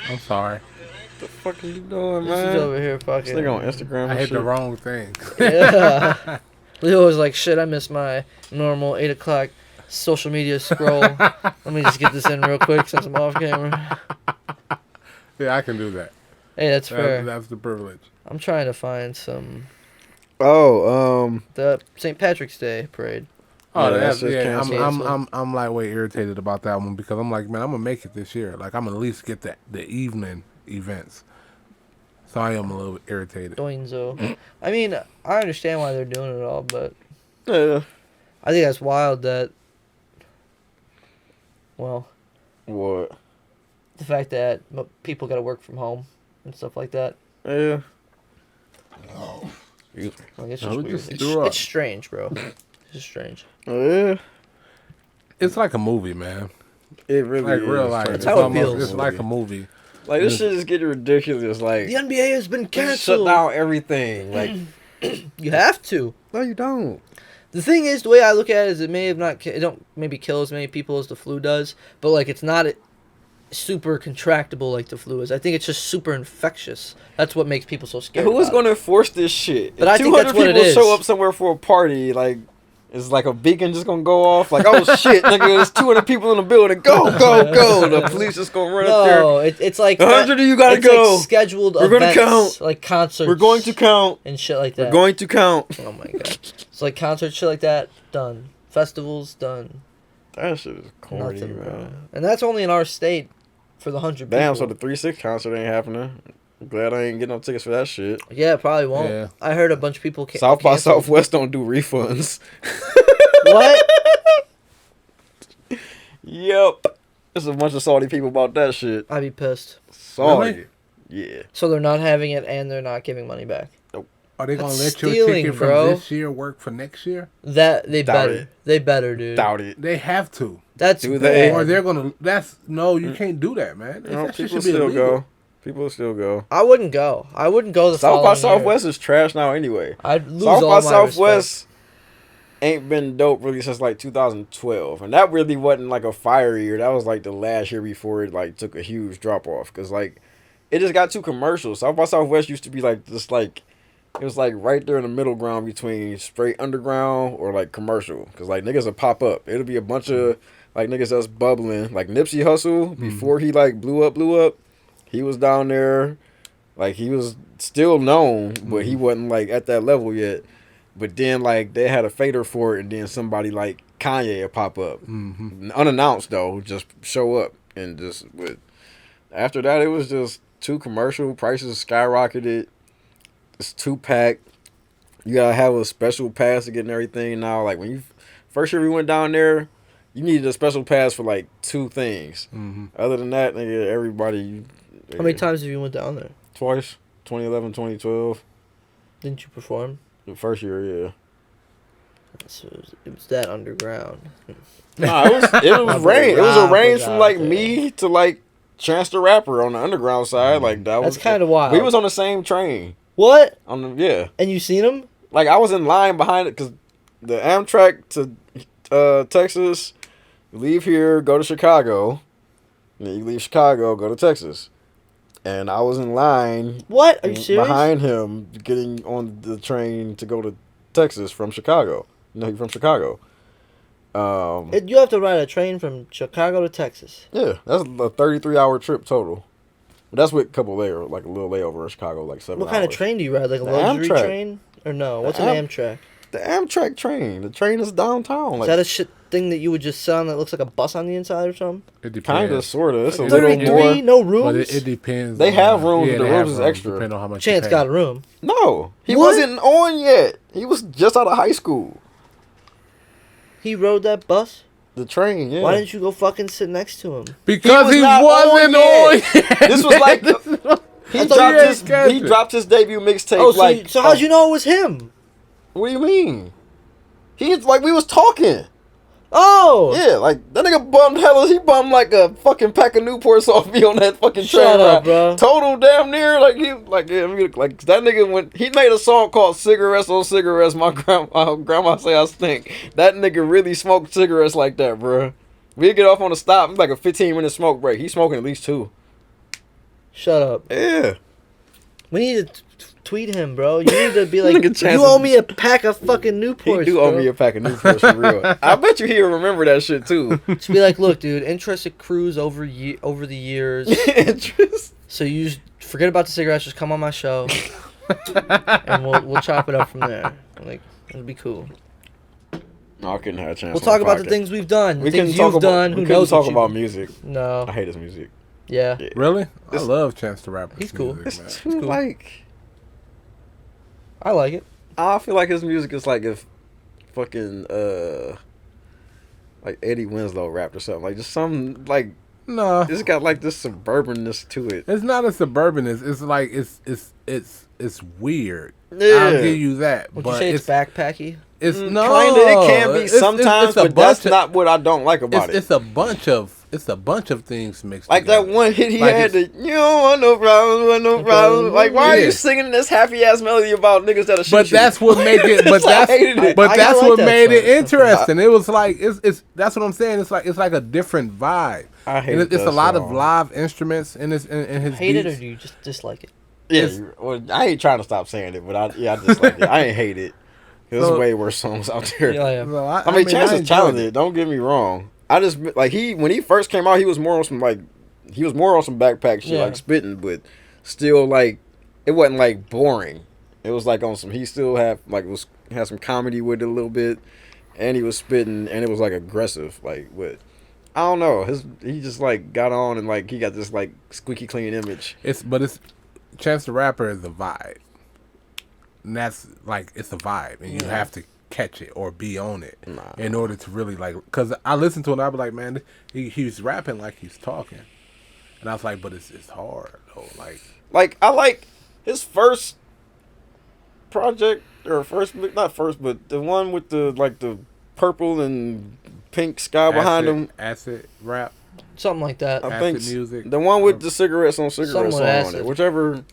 I'm sorry. What the fuck are you doing, This is man? over here This fucking. nigga on Instagram I and hit shit. the wrong thing. Yeah. Leo was like, shit, I missed my normal 8 o'clock social media scroll. Let me just get this in real quick since I'm off camera. Yeah, I can do that. Hey, that's fair. That's the privilege. I'm trying to find some. Oh, The St. Patrick's Day parade. Oh, Yeah, that's that's just yeah. canceled. I'm like way irritated about that one because I'm like, man, I'm gonna make it this year. Like I'm gonna at least get the evening events. So I am a little bit irritated. Doinzo. I mean, I understand why they're doing it all, but yeah. I think that's wild that. Well, What? the fact that people got to work from home and stuff like that. Yeah. Like, it's No, just we weird. just threw up. It's strange, bro. It's just strange. Yeah. It's like a movie, man. It really Like is. real life. That's It's how it almost- feels. It's like a movie. Like, this shit is getting ridiculous. Like, The NBA has been shut canceled. down everything. Like, You have to. no, you don't. The thing is, the way I look at it is, it may have not, it don't maybe kill as many people as the flu does, but like it's not super contractable like the flu is. I think it's just super infectious. That's what makes people so scared. Who is about going to enforce this shit? But If I think that's 200 what it people is. show up somewhere for a party, like, is like a beacon just gonna go off? Like, oh shit, nigga, there's 200 people in the building. Go, go, go. The police just gonna run up there. No, it's like 100 of you gotta it's go. Like scheduled We're gonna events, count. like concerts. We're going to count. and shit like that. We're going to count. Oh my god, it's like concerts, shit like that. Done. Festivals done. That shit is corny, Nothing, bro. man. And that's only in our state for the 100 people. Damn, so the 3-6 concert ain't happening. I'm glad I ain't getting no tickets for that shit. Yeah, probably won't. Yeah. I heard a bunch of people South by canceled. Southwest don't do refunds. What? Yep. There's a bunch of salty people about that shit. I'd be pissed. Salty. Yeah. So they're not having it and they're not giving money back. Are they gonna That's let your stealing, ticket from bro. this year work for next year? That they Doubt better. it. They better, dude. Doubt it. They have to, That's Do they? bad. or they're gonna. That's no, you can't do that, man. No, That shit people should be still illegal. go. People still go. I wouldn't go. I wouldn't go the South by following year. Southwest is trash now anyway. I'd lose South all by my Southwest ain't been dope really since like 2012, and that really wasn't like a fire year. That was like the last year before it like took a huge drop off because like it just got too commercial. South by Southwest used to be like this like it was like right there in the middle ground between straight underground or like commercial because like niggas would pop up. It'll be a bunch of like niggas that's bubbling like Nipsey Hussle before he like blew up. He was down there, like he was still known, but he wasn't like at that level yet. But then like they had a fader for it, and then somebody like Kanye would pop up, unannounced though, just show up and just. But after that, it was just too commercial. Prices skyrocketed. It's too packed. You gotta have a special pass to get and everything now. Like when you first year we went down there, you needed a special pass for like 2 things. Other than that, nigga, everybody. How many times have you went down there? Twice. 2011, 2012. Didn't you perform? The first year, yeah. So it was that underground. Nah, it was range. It was a range from like Yeah. me to like Chance the Rapper on the underground side. Like that was That's kind of wild. We was on the same train. What? On the yeah. And you seen him? Like I was in line behind it because the Amtrak to Texas, you leave here, go to Chicago, and then you leave Chicago, go to Texas. And I was in line. What? Are you serious? Behind him, getting on the train to go to Texas from Chicago. No, he's from Chicago. You have to ride a train from Chicago to Texas. Yeah, that's a 33-hour trip total. But that's with a couple layover, like a little layover in Chicago, like 7 What hours. kind of train do you ride? Like a The luxury Amtrak. train? Or no? What's The an Amtrak? The Amtrak train. The train is downtown. Is Like, that a shit thing that you would just sit on that looks like a bus on the inside or something? It depends. kind of, sort of. It's a little 33, more. no But rooms. it depends. They on, have rooms, Yeah, but the they have rooms is extra. Depending on how much. Chance you pay. got a room. No, he What? wasn't on yet. He was just out of high school. He rode that bus. The train, yeah. Why didn't you go fucking sit next to him? Because was he not wasn't on on. yet. This was like he dropped his debut mixtape. Oh, so, like, so how'd you know it was him? What do you mean? He's like, we was talking. Oh, Yeah, like that nigga bummed hella. He bummed like a fucking pack of Newports off me on that fucking train Shut up, ride. bro. Total damn near like he like yeah, like that nigga went. He made a song called "Cigarettes on Cigarettes." My grandma say I stink. That nigga really smoked cigarettes like that, bro. We get off on the stop. It's like a 15-minute smoke break. He's smoking at least 2. Shut up. Yeah. We need to tweet him, bro. You need to be like, Nigga Chance you owe is- me a pack of fucking Newports. He do bro. owe me a pack of Newports for real. I bet you he'll remember that shit too. Just be like, look, dude, interest accrues over the years. Interest. So you just forget about the cigarettes. Just come on my show, and we'll chop it up from there. Like, it'll be cool. No, I couldn't have a chance. We'll on talk the about the podcast. things we've done, the We things couldn't talk you've about. done. We Who couldn't knows? talk what you- about music. No. I hate his music. Yeah. Yeah. Really? I It's- love Chance the Rapper. He's cool. Music, It's man. too cool. like. I like it. I feel like his music is like if fucking like Eddie Winslow rapped or something. Like just some like No, it's got like this suburbanness to it. it's not a suburbanist. It's like it's weird. Yeah. I'll give you that. Would but you say it's backpacky? It's no. Kinda, it can be It's- sometimes, it's a but that's bunch of- not what I don't like about It's a bunch of things mixed Like together. that one hit he Like had, the you don't want no problems, want no problems. Like, why are Yeah. you singing this happy ass melody about niggas that'll shoot But you? that's what make it. But So I that's hated it. but I that's like what that made it song. interesting. It was like it's that's what I'm saying. It's like a different vibe. I hate And it's that a lot of song. live instruments in his Hate it or beats. do you just dislike it? Yeah, it's- well, I ain't trying to stop saying it, but I just like it. I ain't hate it. There's So- way worse songs out there. Yeah. Well, I mean, Chance I is enjoyed talented. it. Don't get me wrong. I just like when he first came out, he was more on some backpack shit, Yeah. like spitting, but still like it wasn't like boring. It was like on some. He still had some comedy with it a little bit, and he was spitting, and it was like aggressive, like what. I don't know. He just like got on and like he got this like squeaky clean image. It's Chance the Rapper is a vibe. And that's like it's a vibe, and you have to catch it or be on it in order to really like. Cause I listened to it, and I was like, man, he's rapping like he's talking, and I was like, but it's hard though. Like I like his first project or not first, but the one with the purple and pink sky behind him. acid rap, Something like that. I acid think music. the one with the cigarettes on Something cigarettes with on acid. it. Whichever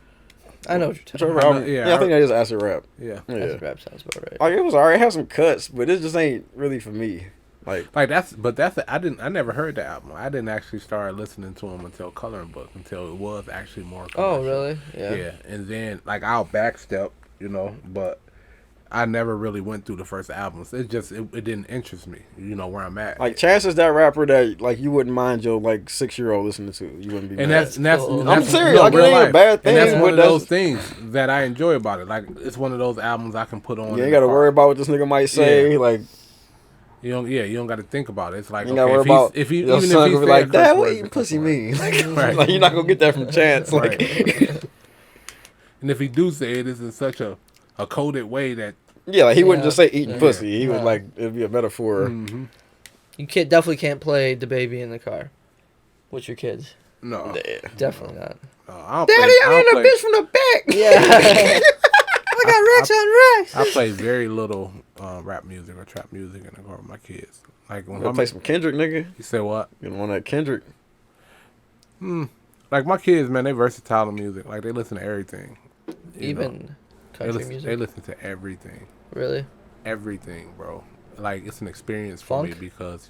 I know what you're talking whichever about. album. yeah, Yeah, I think that is acid rap. Yeah, Yeah. Acid rap sounds about right. Like it was alright. It had some cuts, but it just ain't really for me. Like I never heard the album. I didn't actually start listening to him until Coloring Book, until it was actually more Oh, commercial. really? Yeah. Yeah, and then like I'll backstep, but I never really went through the first albums. It didn't interest me, where I'm at. like Chance is that rapper that like you wouldn't mind your like 6-year-old listening to. You wouldn't be and mad. that's cool. that's I'm serious, no, like, it real ain't a life. bad thing, And that's but one of that's- those things that I enjoy about it. Like it's one of those albums I can put on. you in ain't the got to car. worry about what this nigga might say. Yeah. Like You don't got to think about it. It's like you ain't got to worry about if he your even son if he gonna be said like, curse Dad, what words, eating it's pussy curse mean? words. Right. Like you're not gonna get that from Chance. Like Right. And if he do say it, it's in such a coded way that yeah, like he wouldn't Yeah. just say eating Yeah. pussy. He would Yeah. like it'd be a metaphor. You definitely can't play the baby in the car with your kids. no, Yeah. Definitely not. I don't Daddy, play, I I'm don't in play, a bitch from the back. Yeah. I got Rex on Rex. I play very little rap music or trap music in the car with my kids. Like when Gonna play some Kendrick, nigga. you say what? You want that Kendrick? Like my kids, man, they versatile in music. Like they listen to everything. you know. Even They country listen, music. they listen to everything. Really? Everything, bro. Like it's an experience for me Funk? because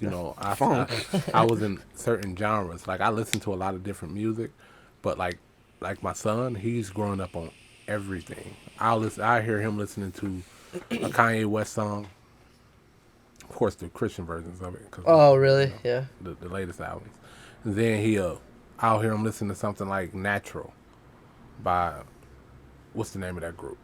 I was in certain genres. Like I listen to a lot of different music, but like my son, he's growing up on everything. I hear him listening to a Kanye West song. Of course, the Christian versions of it. 'Cause, Oh, really? Yeah. the latest albums. And then I'll hear him listen to something like Natural by what's the name of that group?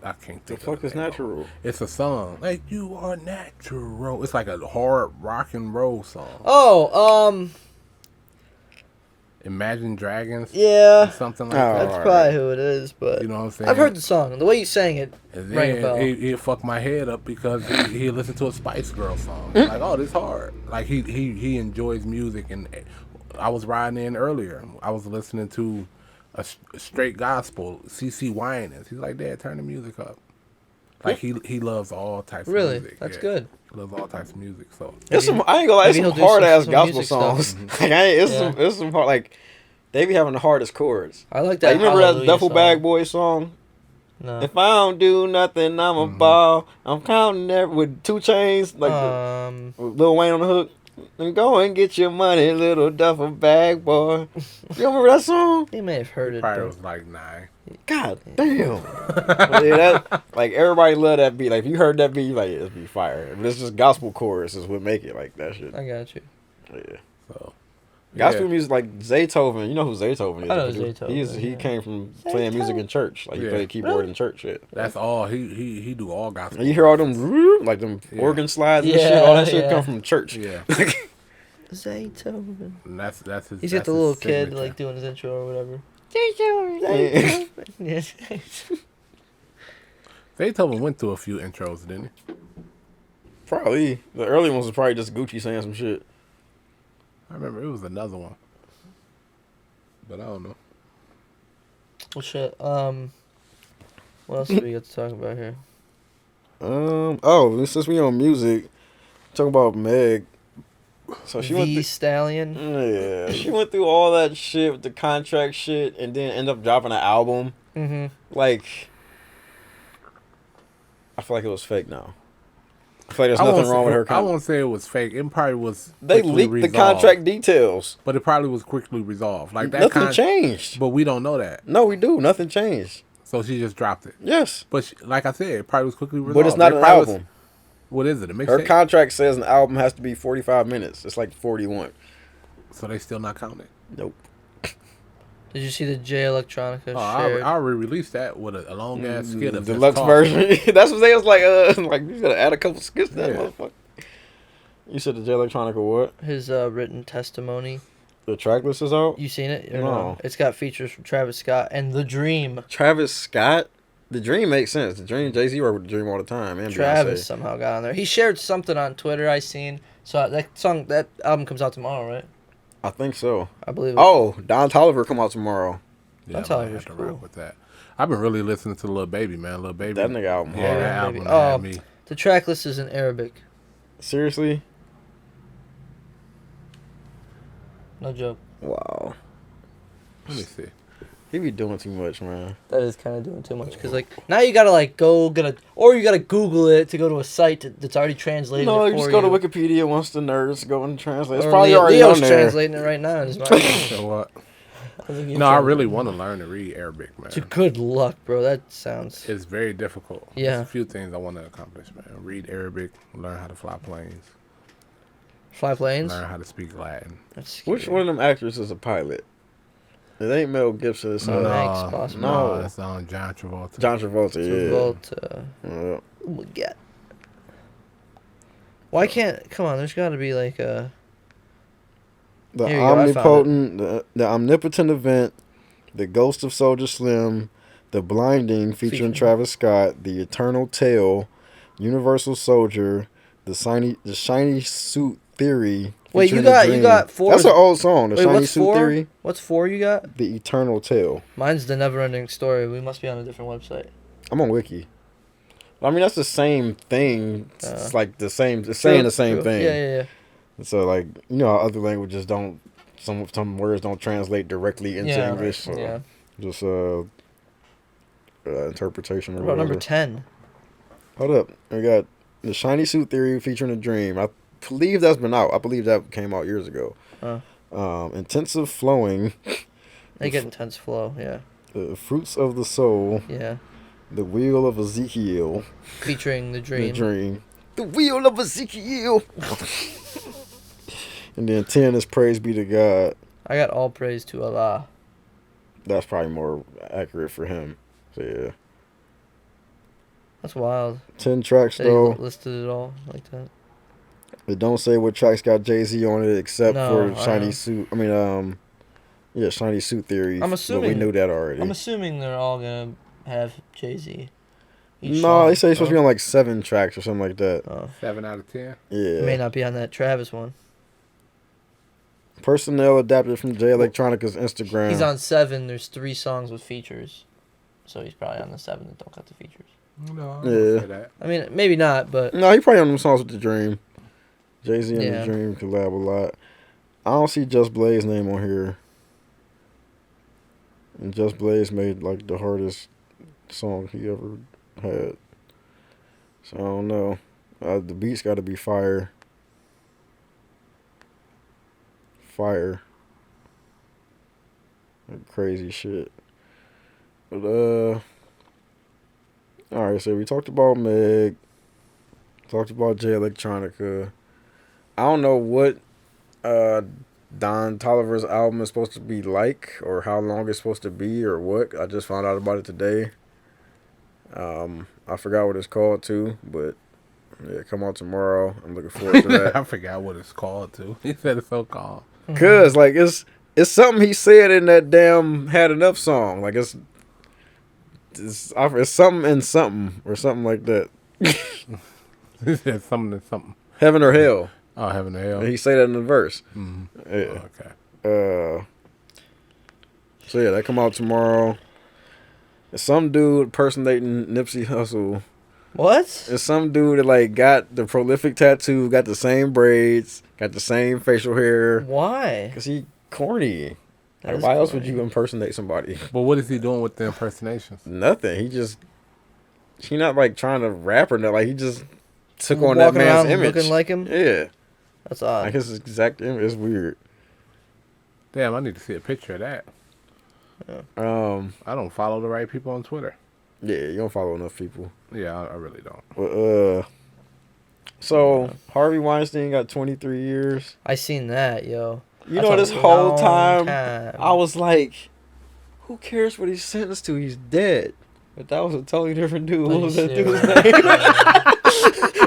I can't The think. fuck of is the name. natural? It's a song. Like you are natural. It's like a hard rock and roll song. Oh, Imagine Dragons. yeah. Or something like Oh, that. That's probably who it is, but You know what I'm saying? I've heard the song. The way you sang it And rang a then bell. he fucked my head up because he listened to a Spice Girl song. Like, oh, this hard. Like he enjoys music, and I was riding in earlier. I was listening to a straight gospel, CC Winans. He's like, Dad, turn the music up. Like he loves all types Really? of music. That's yeah. good. He loves all types of music. So It's some. I ain't gonna lie. It's maybe some he'll do hard ass some gospel music stuff. songs. Like, it's some hard. Like they be having the hardest chords. I like Like, that. you remember that Hallelujah Duffel song. Bag Boy song? No. If I don't do nothing, I'm a ball. I'm counting there with 2 Chains, like with Lil Wayne on the hook. And go and get your money, little duffel bag boy. You remember that song? He may have heard it. probably But was like 9. God damn. But yeah, that, like everybody love that beat. Like if you heard that beat, you like, yeah, this be fire. But it's just gospel chorus is what make it like that shit. I got you. Yeah. So Gospel yeah. music like Zaytoven. You know who Zaytoven is? I know He Zaytoven, came from playing music in church. Like he Yeah. played keyboard in church shit. That's all. He do all gospel. And you hear all them like them Yeah. organ slides and Yeah, shit. All that shit yeah. come from church. Yeah. Zaytoven. And that's his. He's that's got the his little kid signature. like doing his intro or whatever. Beethoven went through a few intros, didn't he? Probably the early ones was probably just Gucci saying some shit. I remember it was another one, but I don't know. Well, shit. What else do we got to talk about here? Oh, since we on music, talk about Meg. So she went The through, Stallion. yeah, she went through all that shit with the contract shit, and then ended up dropping an album. Mm-hmm. Like, I feel like it was fake now. I feel like there's nothing wrong with her. I won't say it was fake. It probably was. They quickly leaked the resolved, contract details. but it probably was quickly resolved. Like that. Nothing changed. But we don't know that, No, we do. Nothing changed. so she just dropped it. Yes, But like I said, it probably was quickly resolved. but it's not It an probably was- album. what is it? A Her mixtape? contract says an album has to be 45 minutes. It's like 41. So they still not counting it. Nope. Did you see the J Electronica Oh, shared? I already released that with a long ass skit of just Deluxe talking. version. That's what they was like. Like you gotta add a couple skits to that Yeah. motherfucker. You said the J Electronica what? His written testimony. The track list is out. You seen it? Or No. It's got features from Travis Scott and The Dream. Travis Scott. The Dream makes sense. The Dream, Jay-Z work with the Dream all the time. And Travis Beyonce. somehow got on there. He shared something on Twitter I seen. So that album comes out tomorrow, right? I think so. I believe. Oh, Don Toliver come out tomorrow. Yeah, That's I how might it was have to cool. rock with that. I've been really listening to Lil Baby, man. Lil Baby. That nigga album Yeah, hard. that Yeah, album Baby. had Oh. me. The track list is in Arabic. Seriously? No joke. Wow. Let me see. He be doing too much, man. That is kind of doing too much. Because, like, now you gotta, like, or you gotta Google it to go to a site that's already translated No, it you for just go to Wikipedia once the nerds go and translate. It's Or probably already Leo's on there. translating it right now in his mind. So what? No, No, I really want to learn to read Arabic, man. Good luck, bro. That sounds... It's very difficult. Yeah. There's a few things I want to accomplish, man. Read Arabic, learn how to fly planes, Fly planes? learn how to speak Latin. That's scary. Which one of them actors is a pilot? It ain't Mel Gibson. It's No. Hanks, No, possibly. no, No. that's on John Travolta. John Travolta, yeah. Travolta. Yeah. Oh my god. Why can't... Come on, there's gotta be, like, a... The Here you go, I found the omnipotent event, the Ghost of Soldier Slim, the Blinding featuring Travis Scott, the Eternal Tale, Universal Soldier, the shiny suit theory. Wait, you featuring The Dream. got 4? That's an old song. The Wait, shiny what's suit 4? theory, What's 4 you got? the Eternal Tale. Mine's The Never-Ending Story. We must be on a different website. I'm on Wiki. I mean, that's the same thing. It's like the same. It's True, saying the same true. thing. Yeah. So like, you know how other languages don't. Some words don't translate directly into Yeah, English. So yeah. just interpretation or What about whatever. number 10? Hold up, we got the shiny suit theory featuring a dream. I believe that's been out. I believe that came out years ago. Intensive flowing. They get intense flow, yeah. The fruits of the soul. Yeah. The wheel of Ezekiel. Featuring The Dream. The dream. The wheel of Ezekiel. And then 10 is praise be to God. I got all praise to Allah. That's probably more accurate for him. So yeah. That's wild. 10 tracks That he though. listed it all like that. It don't say what tracks got Jay-Z on it except No, for I Shiny know. Suit. Yeah, Shiny Suit Theory. I'm But we assuming- knew that already. I'm assuming they're all gonna have Jay-Z. No, they say it's supposed to be on like 7 tracks or something like that. 7 out of 10. Yeah. It may not be on that Travis one. Personnel adapted from Jay Electronica's Instagram. He's on 7. There's 3 songs with features, so he's probably on the 7 that don't got the features. No, I Yeah. don't say that. I mean, maybe not, but No, he probably on them songs with The Dream. Jay-Z and Yeah. The Dream collab a lot. I don't see Just Blaze name on here. And Just Blaze made like the hardest song he ever had. So I don't know. The beats got to be fire. Fire. Like crazy shit. But alright, so we talked about Meg. Talked about Jay Electronica. I don't know what Don Toliver's album is supposed to be like, or how long it's supposed to be, or what. I just found out about it today. I forgot what it's called too, but yeah, come out tomorrow. I'm looking forward to that. I forgot what it's called too. He said it's so called. Cause like it's something he said in that damn Had Enough song. Like it's something and something or something like that. He said something and something. Heaven or hell. Oh, heaven or hell. And he say that in the verse. Mhm. Yeah. Okay. So yeah, that come out tomorrow. It's some dude impersonating Nipsey Hussle. what? It's some dude that like got the prolific tattoo, got the same braids, got the same facial hair. Why? Cause he corny. That Like, is why else would corny. you impersonate somebody? But what is he doing with the impersonations? Nothing. He not like trying to rap or nothing. Like he just took on that Walking man's around image. looking like him? Yeah, That's odd. like his exact image. It's weird. Damn, I need to see a picture of that. I don't follow the right people on Twitter. Yeah, you don't follow enough people. Yeah, I really don't. But so Harvey Weinstein got 23 years. I seen that, yo. You That's know, a this whole long time time. I was like, who cares what he's sentenced to? He's dead. But that was a totally different dude. What was that dude's name?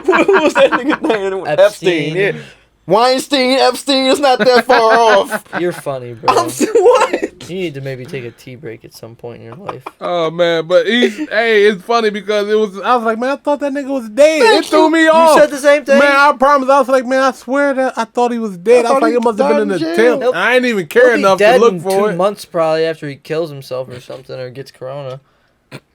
What was that nigga's name? Epstein. Yeah. Weinstein, Epstein, it's not that far off. You're funny, bro. What? You need to maybe take a tea break at some point in your life. Oh man, but hey, it's funny because I was like, man, I thought that nigga was dead. Thank It threw me You off. said the same thing? Man, I promise. I was like, man, I swear that I thought he was dead. I, was thought like, he it must have been an died in attempt. jail. I ain't even He'll care be enough to dead look in for 2 it. months probably after he kills himself or something or gets corona.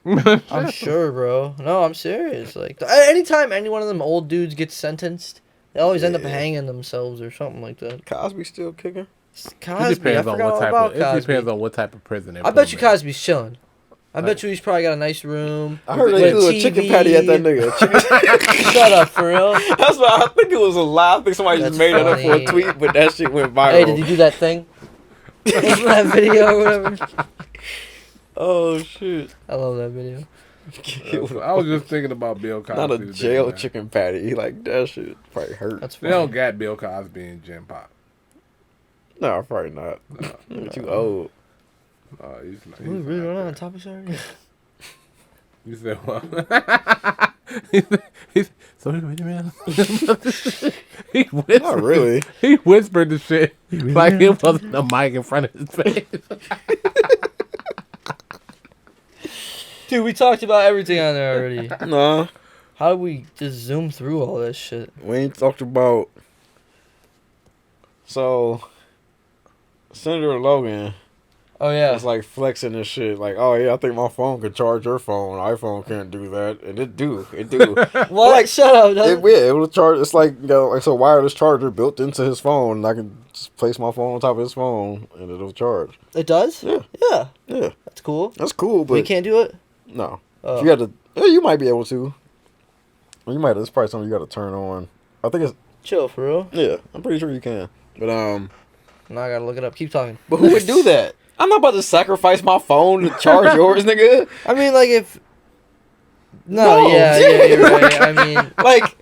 I'm sure, bro. No, I'm serious. Like, anytime any one of them old dudes gets sentenced, they always end up Yeah. hanging themselves or something like that. Cosby still kicking? It Cosby, I depends on forgot what all type about of. It Cosby. depends on what type of prison. they I put bet you him in. Cosby's chilling. I bet you he's probably got a nice room. I heard with they threw a chicken TV. patty at that nigga. Shut up, for real. That's why I think it was a lie. I think somebody That's just made that up for a funny. tweet, but that shit went viral. Hey, did he do that thing? That video or whatever. Oh shit! I love that video. I was just thinking about Bill Cosby. Not a today, jail man. chicken patty. Like that shit probably hurt. That's They funny. don't got Bill Cosby and Jim Pop. No, probably not. You're too old. He's not. We really run on topics already? You said what? So wait a minute. He whispered. Not really. He whispered the shit like it wasn't a mic in front of his face. Dude, we talked about everything on there already. Nah, How did we just zoom through all this shit? we ain't talked about. So, Senator Logan Oh, yeah. was like flexing this shit. Like, oh yeah, I think my phone could charge your phone. iPhone can't do that, and it do. What? Like, Shut up. No. it will charge. It's like it's a wireless charger built into his phone, and I can just place my phone on top of his phone, and it'll charge. It does? Yeah. Yeah. Yeah, That's cool. that's cool, but We can't do it? no. Oh. If you got to, you might be able to. You might. It's probably something you got to turn on. I think it's Chill, for real. yeah. I'm pretty sure you can. But Now I gotta look it up. Keep talking. but who would do that? I'm not about to sacrifice my phone to charge yours, nigga. I mean, like, if... No, No. yeah, you're right. I mean... Like,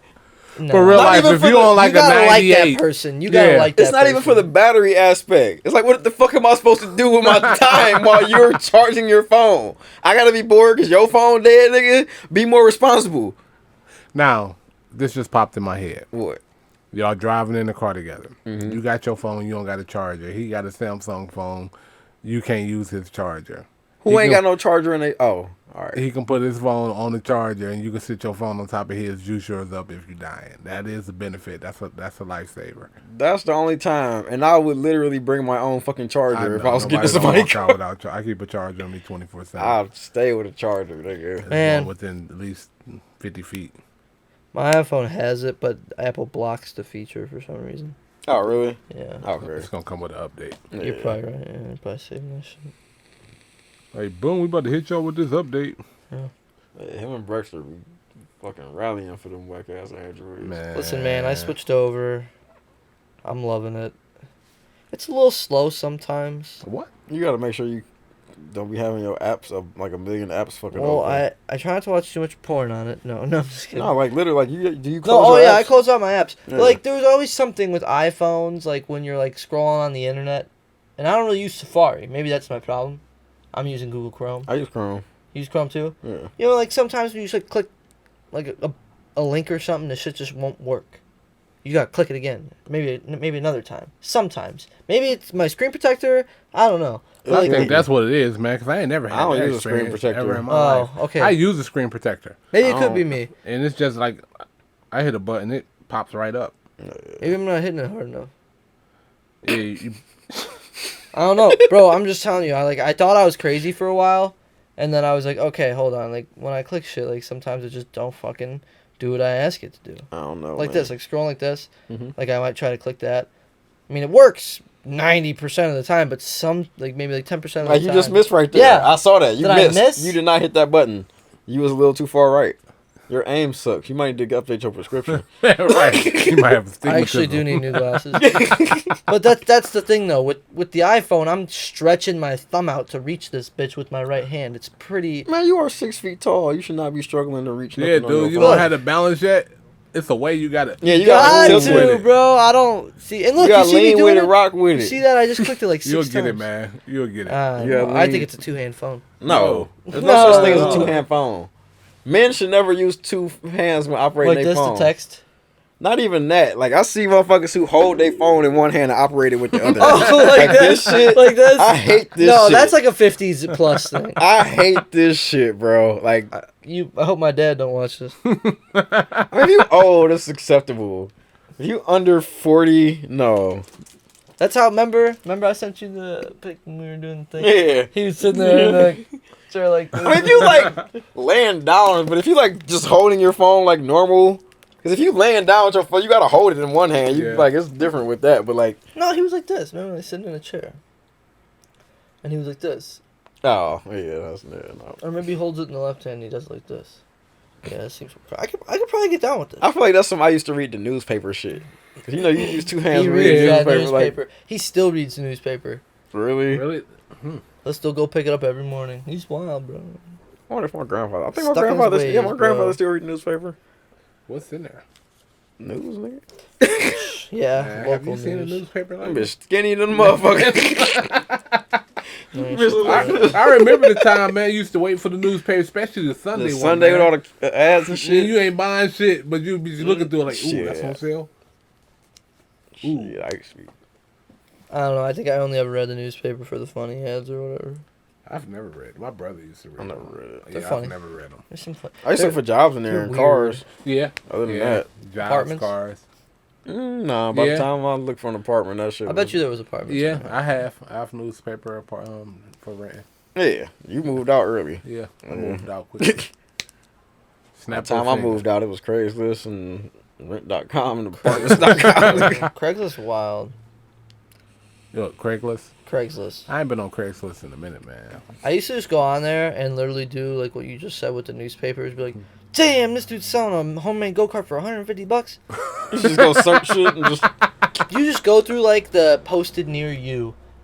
No. For real Not life, even if for you the- on like you a gotta like 98, that person. You gotta Yeah. like that It's not even for the person. battery aspect. It's like, what the fuck am I supposed to do with my time while you're charging your phone? I gotta be bored because your phone dead, nigga. Be more responsible. now this just popped in my head. What? Y'all driving in the car together. Mhm. You got your phone. You don't got a charger. He got a Samsung phone. You can't use his charger. Who He ain't can- got no charger in they? Oh, all right. He can put his phone on the charger, and you can sit your phone on top of his. Juice yours up if you're dying. That is a benefit. That's a lifesaver. That's the only time, and I would literally bring my own fucking charger if I was getting somebody. I keep a charger on me 24/7. I'll stay with a charger, nigga. Man. Within at least 50 feet. My iPhone has it, but Apple blocks the feature for some reason. Oh, really? Yeah. Okay. It's gonna come with an update. You're Yeah. probably right. Yeah, you're probably saving that shit. Hey, boom! We about to hit y'all with this update, Yeah, him and Brexter be fucking rallying for them whack ass Androids. man. Listen, man, I switched over. I'm loving it. It's a little slow sometimes. What? You gotta make sure you don't be having your apps like a million apps fucking Well, open. I try not to watch too much porn on it. No, I'm just kidding. No, like literally, like do you No, close oh your yeah, I apps? close out my apps. Yeah. But, like, there's always something with iPhones, like when you're like scrolling on the internet, and I don't really use Safari. Maybe that's my problem. I'm using Google Chrome. I use Chrome. You use Chrome too. Yeah. You know, like sometimes when you just like click, like a link or something, the shit just won't work. You gotta click it again. Maybe another time. Sometimes. Maybe it's my screen protector. I don't know. But, I like, think that's what it is, man. Because I ain't never had I don't that use a screen experience protector. ever in my Oh, life. okay. I use a screen protector, maybe it I could be don't- me. and it's just like I hit a button, it pops right up. Maybe I'm not hitting it hard enough. Yeah, you, I don't know, bro. I'm just telling you. I thought I was crazy for a while, and then I was like, okay, hold on. Like when I click shit, like sometimes it just don't fucking do what I ask it to do. I don't know. Like man. this, like scrolling like this. Mhm. Like I might try to click that. I mean, it works 90% of the time, but some like maybe like 10% of the Like time. you just missed right there. Yeah. I saw that. You Did I missed. miss? You did not hit that button. You was a little too far right. Your aim sucks. You might need to update your prescription. right. You might have a stigmatism. I actually do need new glasses. But that's the thing though. With the iPhone, I'm stretching my thumb out to reach this bitch with my right hand. It's pretty. Man, you are 6 feet tall. You should not be struggling to reach. Yeah, nothing on your dude. You phone. don't have to balance yet. It's a way you got to. Yeah, you Got got to with to, it. bro. I don't see. And You look, you, got see me lean doing with it, it. rock with You it. see that? I just clicked it like 6 You'll times. get it, man. You'll get it. I Yeah, think lean. it's a two-hand phone. No, there's no No. such thing as a two-hand phone. Men should never use two hands when operating Like their this phone. to text. Not even that. Like I see motherfuckers who hold their phone in one hand and operate it with the other. Oh, like this shit. Like this. I hate this No, shit. that's like a 50s plus thing. I hate this shit, bro. Like, I hope my dad don't watch this. if you old, it's acceptable. If you under 40, no. That's how. Remember I sent you the pic when we were doing the thing. Yeah. He was sitting there in the chair like this. I mean, if you like laying down, but if you like just holding your phone like normal, because if you laying down with your phone, you gotta hold it in one hand. You Yeah. like it's different with that, but like, No, he was like this. Remember, he's sitting in a chair, and he was like this. oh yeah, that's no. Or maybe he holds it in the left hand. And he does it like this. Yeah, that seems. I could probably get down with this. I feel like that's something I used to read the newspaper shit. Cause you know you use two hands He to read reads the that newspaper. newspaper. He still reads the newspaper. Like, really? Really? Let's still go pick it up every morning. He's wild, bro. I wonder if my grandfather. I think my Stuck in his grandfather. Yeah, my ways, grandfather bro. still read the newspaper. What's in there? News, nigga. Yeah, Man, local have you seen a news. newspaper like I'm this? bitch skinny than motherfucker. I remember the time, man, you used to wait for the newspaper, especially the Sunday The one. Sunday with man. all the ads and Shit. shit. You ain't buying shit, but you be looking through it like, ooh, that's Shit. on sale. Shit, I used to be. I don't know. I think I only ever read the newspaper for the funny ads or whatever. I've never read it. My brother used to read I them. never read it. Yeah, They're funny. I've never read them. There's some fun. I used to look for jobs in there they're in weird. cars. Yeah. Other than yeah. that, Jobs, Apartments? cars. nah. By Yeah. the time I look for an apartment, that shit. I bet you there was apartments. Yeah, I have newspaper for renting. Yeah, you moved out early. Yeah, I Yeah. moved out quick. By Snap the time your I finger. moved out, it was Craigslist and Rent.com and Apartments.com. Craigslist wild. Yo, Craigslist. Craigslist. I ain't been on Craigslist in a minute, man. I used to just go on there and literally do like what you just said with the newspapers. Be like, damn, this dude's selling a homemade go kart for $150. You just go search shit and just. You just go through like the posted near you,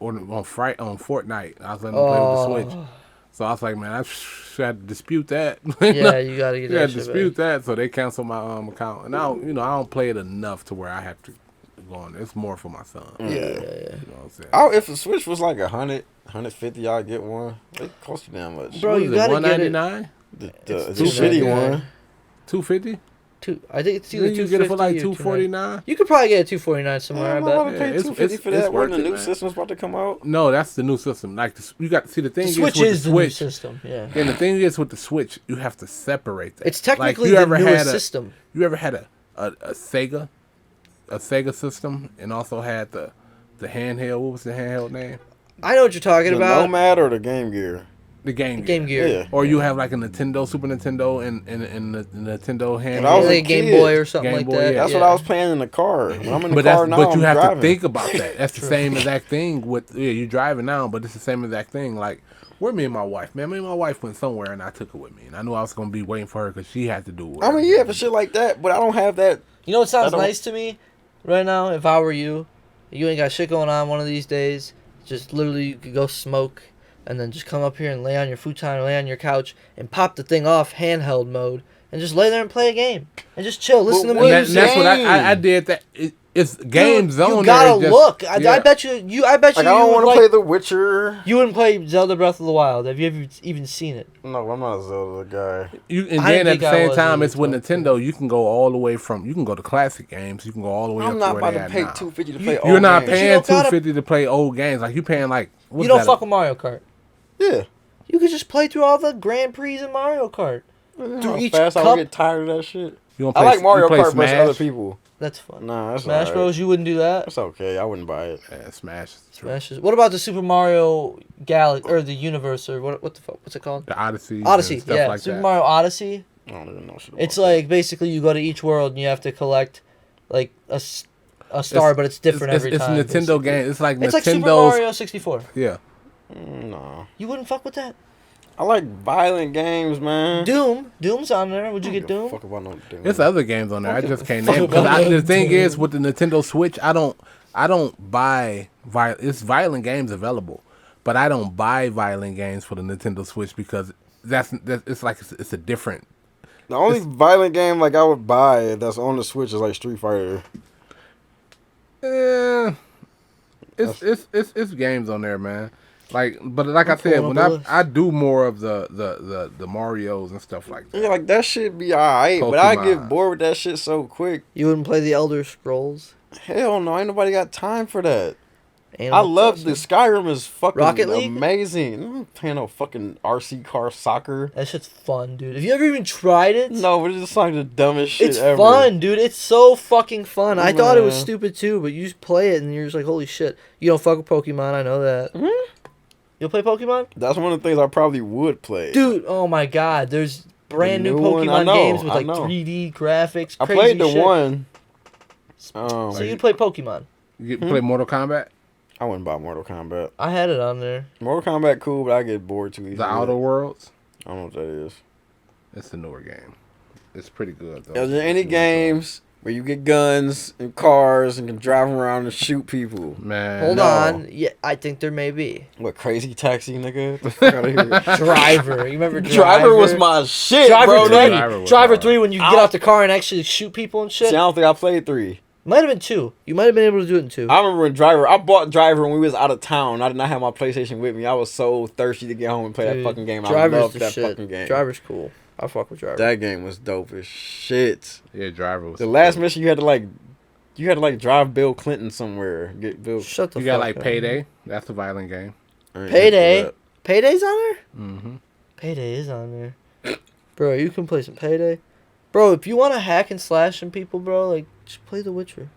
on Fortnite. I was letting him play with the Switch. So I was like, man, I had to dispute that. Yeah, you gotta get You that had to shit dispute back. that, so they canceled my account. And I don't play it enough to where I have to go on. It's more for my son. Yeah. You know what I'm saying? If the Switch was like 100, 150, I'd get one. It cost you damn much. Bro, What you is gotta get it. $199? The It's shitty $299. one. $250? I think it's either Then you get it for like $250 or $249. You could probably get a $249 somewhere. I I'm about bet. to pay Yeah, $250 for it's that when worth the it, new man. system's about to come out. No, that's the new system. Like you got see the thing The Switch with is the the new Switch. system. Yeah. And the thing is with the Switch, you have to separate that. It's technically you the ever newest had system. You ever had a Sega system and also had the handheld? What was the handheld name? I know what you're talking The about. Nomad or the Game Gear? The Game Game Gear. Yeah. Or you have like a Nintendo, Super Nintendo, and the Nintendo handheld. I was like a a Game kid. Boy or something Game like Boy, that. yeah. That's what I was playing in the car. When I'm in the But car now, but you I'm have driving. to think about that. That's the same exact thing with you driving now, but it's the same exact thing. Like where me and my wife, man. Me and my wife went somewhere and I took her with me, and I knew I was gonna be waiting for her because she had to do it. I mean, yeah, for shit like that, but I don't have that. You know what sounds I don't- nice to me right now? If I were you, you ain't got shit going on one of these days. Just literally, you could go smoke and then just come up here and lay on your futon or lay on your couch and pop the thing off handheld mode and just lay there and play a game and just chill, listen to what And music. that's what Game. I did. That it's games Dude, on you there. gotta just- look. yeah. I bet you. I bet you. Like, I don't you want would to play like, The Witcher. You wouldn't play Zelda Breath of the Wild. Have you ever even seen it? No, I'm not a Zelda guy. And I then didn't at think the I same was time, either, it's with but- Nintendo. You can go all the way from. You can go to classic games. You can go all the way up I'm to not where about they to at pay now. $250 to play You're old not games. paying don't gotta- $250 to play old games. Like you paying like what's You don't that, fuck with Mario Kart. Yeah. You could just play through all the Grand Prix in Mario Kart. How each fast I cup- would get tired of that shit. You don't I play, like Mario you play Kart versus Smash? other people. That's fun. Nah, that's Smash alright. Bros. You wouldn't do that. That's okay. I wouldn't buy it. Yeah, Smash. Is true. Smash is. What about the Super Mario Galaxy or the Universe or what the fuck? What's it called? The Odyssey. Odyssey. And stuff Yeah, like Super that. Mario Odyssey. I don't even know shit about It's that. like basically you go to each world and you have to collect like a star, but it's different every it's time. Nintendo basically. game. It's like It's like Super Nintendo's. Mario 64. Yeah. Nah. You wouldn't fuck with that? I like violent games, man. Doom's on there. Would you get Doom? Fuck about no Doom. There's other games on there. I Fuck just it. can't Fuck name. it. Because the thing is, with the Nintendo Switch, I don't buy it's violent games available, but I don't buy violent games for the Nintendo Switch because that's it's like it's a different. The only violent game like I would buy that's on the Switch is like Street Fighter. Yeah, it's games on there, man. Like, but like I said, pulling when up a list. I do more of the Marios and stuff like that. Yeah, like that shit be alright, but I get Pokemon. bored with that shit so quick. You wouldn't play the Elder Scrolls? Hell no, ain't nobody got time for that. I Animal love the Crossing? Skyrim is fucking Rocket League? amazing. I'm not playing no fucking RC car soccer. That shit's fun, dude. Have you ever even tried it? No, but it's just like the dumbest shit It's ever. fun, dude. It's so fucking fun. I thought it was Man. stupid too, but you just play it and you're just like, holy shit. You don't fuck with Pokemon, I know that. You'll play Pokemon? That's one of the things I probably would play. Dude, oh my god. There's brand new new one? I Pokemon know, games with I like know. 3D graphics. I Crazy played the shit. one. So you'd play Pokemon. You play Mortal Kombat, I wouldn't buy Mortal Kombat. I had it on there. Mortal Kombat cool, but I get bored too easily. the Outer Worlds. I don't know what that is. It's the newer game. It's pretty good though. Is there any games where you get guns and cars and can drive around and shoot people? Man, Hold no. on. Yeah, I think there may be. What, Crazy Taxi, nigga? Get the fuck out of here. Driver. You remember Driver? Driver was my shit, Driver bro. 3. That- Driver was Driver hard. 3 when you get out the car and actually shoot people and See, shit. I don't think I played 3. Might have been 2. You might have been able to do it in 2. I remember when I bought Driver when we was out of town. I did not have my PlayStation with me. I was so thirsty to get home and play Dude, that fucking game. I Driver's loved the that shit. fucking game. Driver's cool. I fuck with Driver. That game was dope as shit. Yeah, Driver was. The last mission you had to like drive Bill Clinton somewhere. Get Bill. Shut the You fuck got like up. Payday. That's a violent game. I ain't Payday. into Payday's on there? Mm-hmm. Payday is on there. Bro, you can play some Payday. Bro, if you want to hack and slash some people, bro, like, just play The Witcher.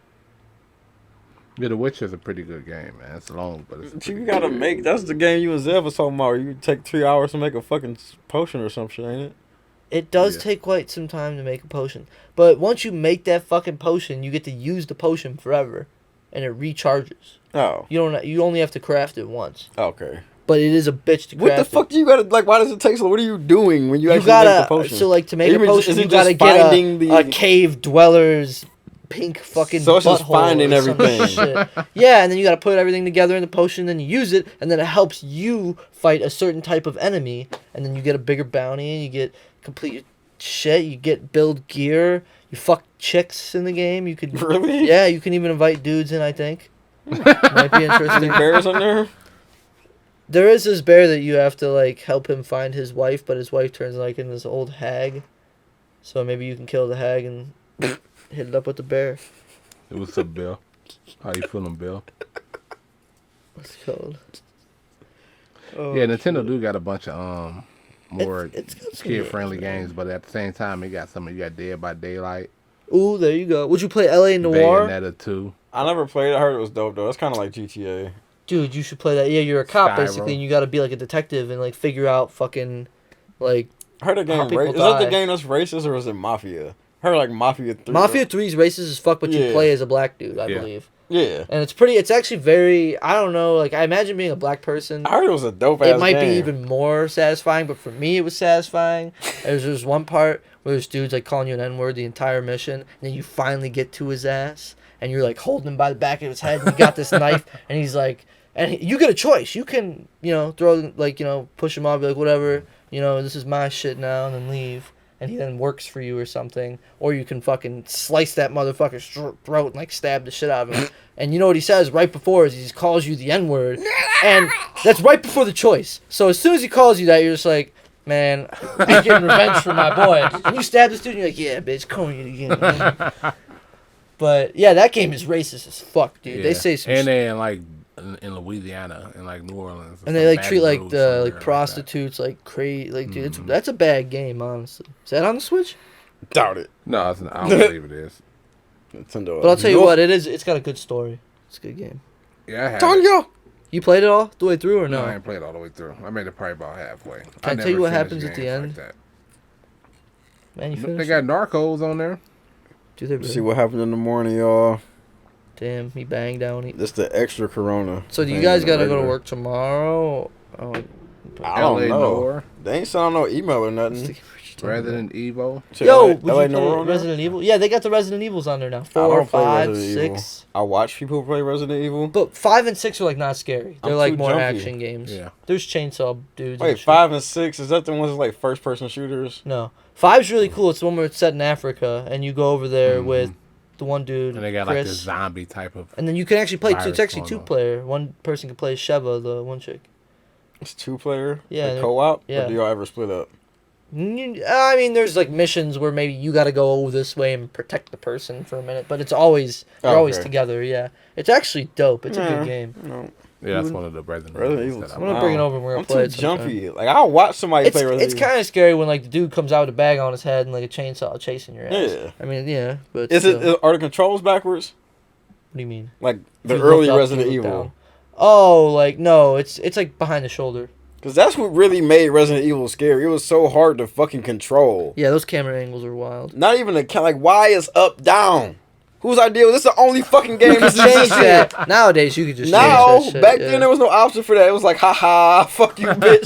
Yeah, The Witcher's a pretty good game, man. It's long, but it's. that. You gotta make. That's the game you and Zev was talking about. You take 3 hours to make a fucking potion or some shit, ain't it? It does Yeah. take quite some time to make a potion. But once you make that fucking potion, you get to use the potion forever. And it recharges. Oh, You only have to craft it once. okay. But it is a bitch to craft What the fuck do you gotta like? Why does it take so? What are you doing when you You actually make the gotta potion? so like to make a Even potion is it you gotta just get finding a the- cave dweller's pink fucking So it's just butthole finding or some everything. shit. Yeah, and then you got to put everything together in the potion, then you use it, and then it helps you fight a certain type of enemy, and then you get a bigger bounty, and you get complete shit. You get build gear. You fuck chicks in the game. You could Really? Yeah, you can even invite dudes in. I think might be Any interesting. bears on there? There is this bear that you have to like help him find his wife, but his wife turns like into this old hag. So maybe you can kill the hag and hit it up with the bear. What's up, Bill? How you feeling, Bill? What's it called? Yeah, Nintendo do got a bunch of more It's got some kid-friendly games, games, but at the same time, it got some. You got Dead by Daylight, Ooh, there you go. Would you play LA Noir? Bayonetta 2. I never played it. I heard it was dope though. It's kind of like GTA. Dude, you should play that. Yeah, you're a cop Skyrim. basically, and you got to be like a detective and like figure out fucking like I heard the How game. people Is that the die. game that's racist or is it Mafia? I heard like Mafia 3. Mafia 3's racist as fuck, but you Yeah. play as a black dude, I Yeah. believe. Yeah. And it's actually very, I don't know, like I imagine being a black person. I heard it was a dope ass It might be game. even more satisfying, but for me, it was satisfying. There's one part where this dude's like calling you an N-word the entire mission, and then you finally get to his ass, and you're like holding him by the back of his head, and you got this knife, and he's like, you get a choice. You can, throw, like, push him off, be like, whatever, this is my shit now, and then leave. And he then works for you or something. Or you can fucking slice that motherfucker's throat and, like, stab the shit out of him. And you know what he says right before is he calls you the N-word. And that's right before the choice. So as soon as he calls you that, you're just like, man, I'm getting revenge for my boy. And you stab this dude and you're like, yeah, bitch, call you again. Man. But, yeah, that game is racist as fuck, dude. Yeah. They say some and shit. then like in Louisiana and like New Orleans, And they, like, some treat, Baton like, Rouge the somewhere like that. prostitutes like crazy. Like, dude, that's a bad game, honestly. Is that on the Switch? Doubt it. No, it's not, I don't believe it is. Nintendo. But I'll tell you what, it's got a good story. It's a good game. Yeah, I have. Tonyo! You played it all the way through or No, no? I ain't played all the way through. I made it probably about halfway. I tell you what happens at the end? Man, you They finished got it? Narcos on there. Do they really? See what happened in the morning, y'all. Damn, he banged down. This the extra Corona. So do you thing guys than gotta the go to regular. work tomorrow? Oh, I don't LA know. Noir, They ain't sent out no email or nothing. Resident Evil. Check Yo, LA would you Noir play on there? Resident Evil? Yeah, they got the Resident Evils on there now. I 4, don't play 5, Resident Evil. 6. I watch people play Resident Evil. But 5 and 6 are like not scary. They're I'm like too more jumpy. action games. Yeah. There's chainsaw dudes. and Wait, shit. 5 and 6, is that the ones that's like first person shooters? No, 5's really cool. It's the one where it's set in Africa, and you go over there with the one dude, And they got Chris. like this zombie type of. And then you can actually play. virus It's actually going on. 2-player. One person can play Sheva, the one chick. It's 2-player? Yeah, Like they're- co-op? yeah. Or do y'all ever split up? I mean, there's like missions where maybe you got to go this way and protect the person for a minute, but it's always you're always Okay. together. Yeah, it's actually dope. It's a Yeah. good game. No. Yeah, that's one of the Resident Resident Evils Evil. that I'm gonna bring it over and we're gonna I'm play too it sometime. jumpy. Like, I'll watch somebody It's play Resident Evil. kind of scary when like the dude comes out with a bag on his head and like a chainsaw chasing your ass. Yeah. I mean, yeah, but Is still. it? Are the controls backwards? What do you mean? Like the You early look up, Resident you look Evil? down. Oh, like no, it's like behind the shoulder. Because that's what really made Resident Evil scary. It was so hard to fucking control. Yeah, those camera angles are wild. Not even the like, why is up down? Whose idea? This is the only fucking game You that's can change that. Nowadays, you could just Now, change that shit, back yeah. then there was no option for that. It was like, haha, fuck you, bitch.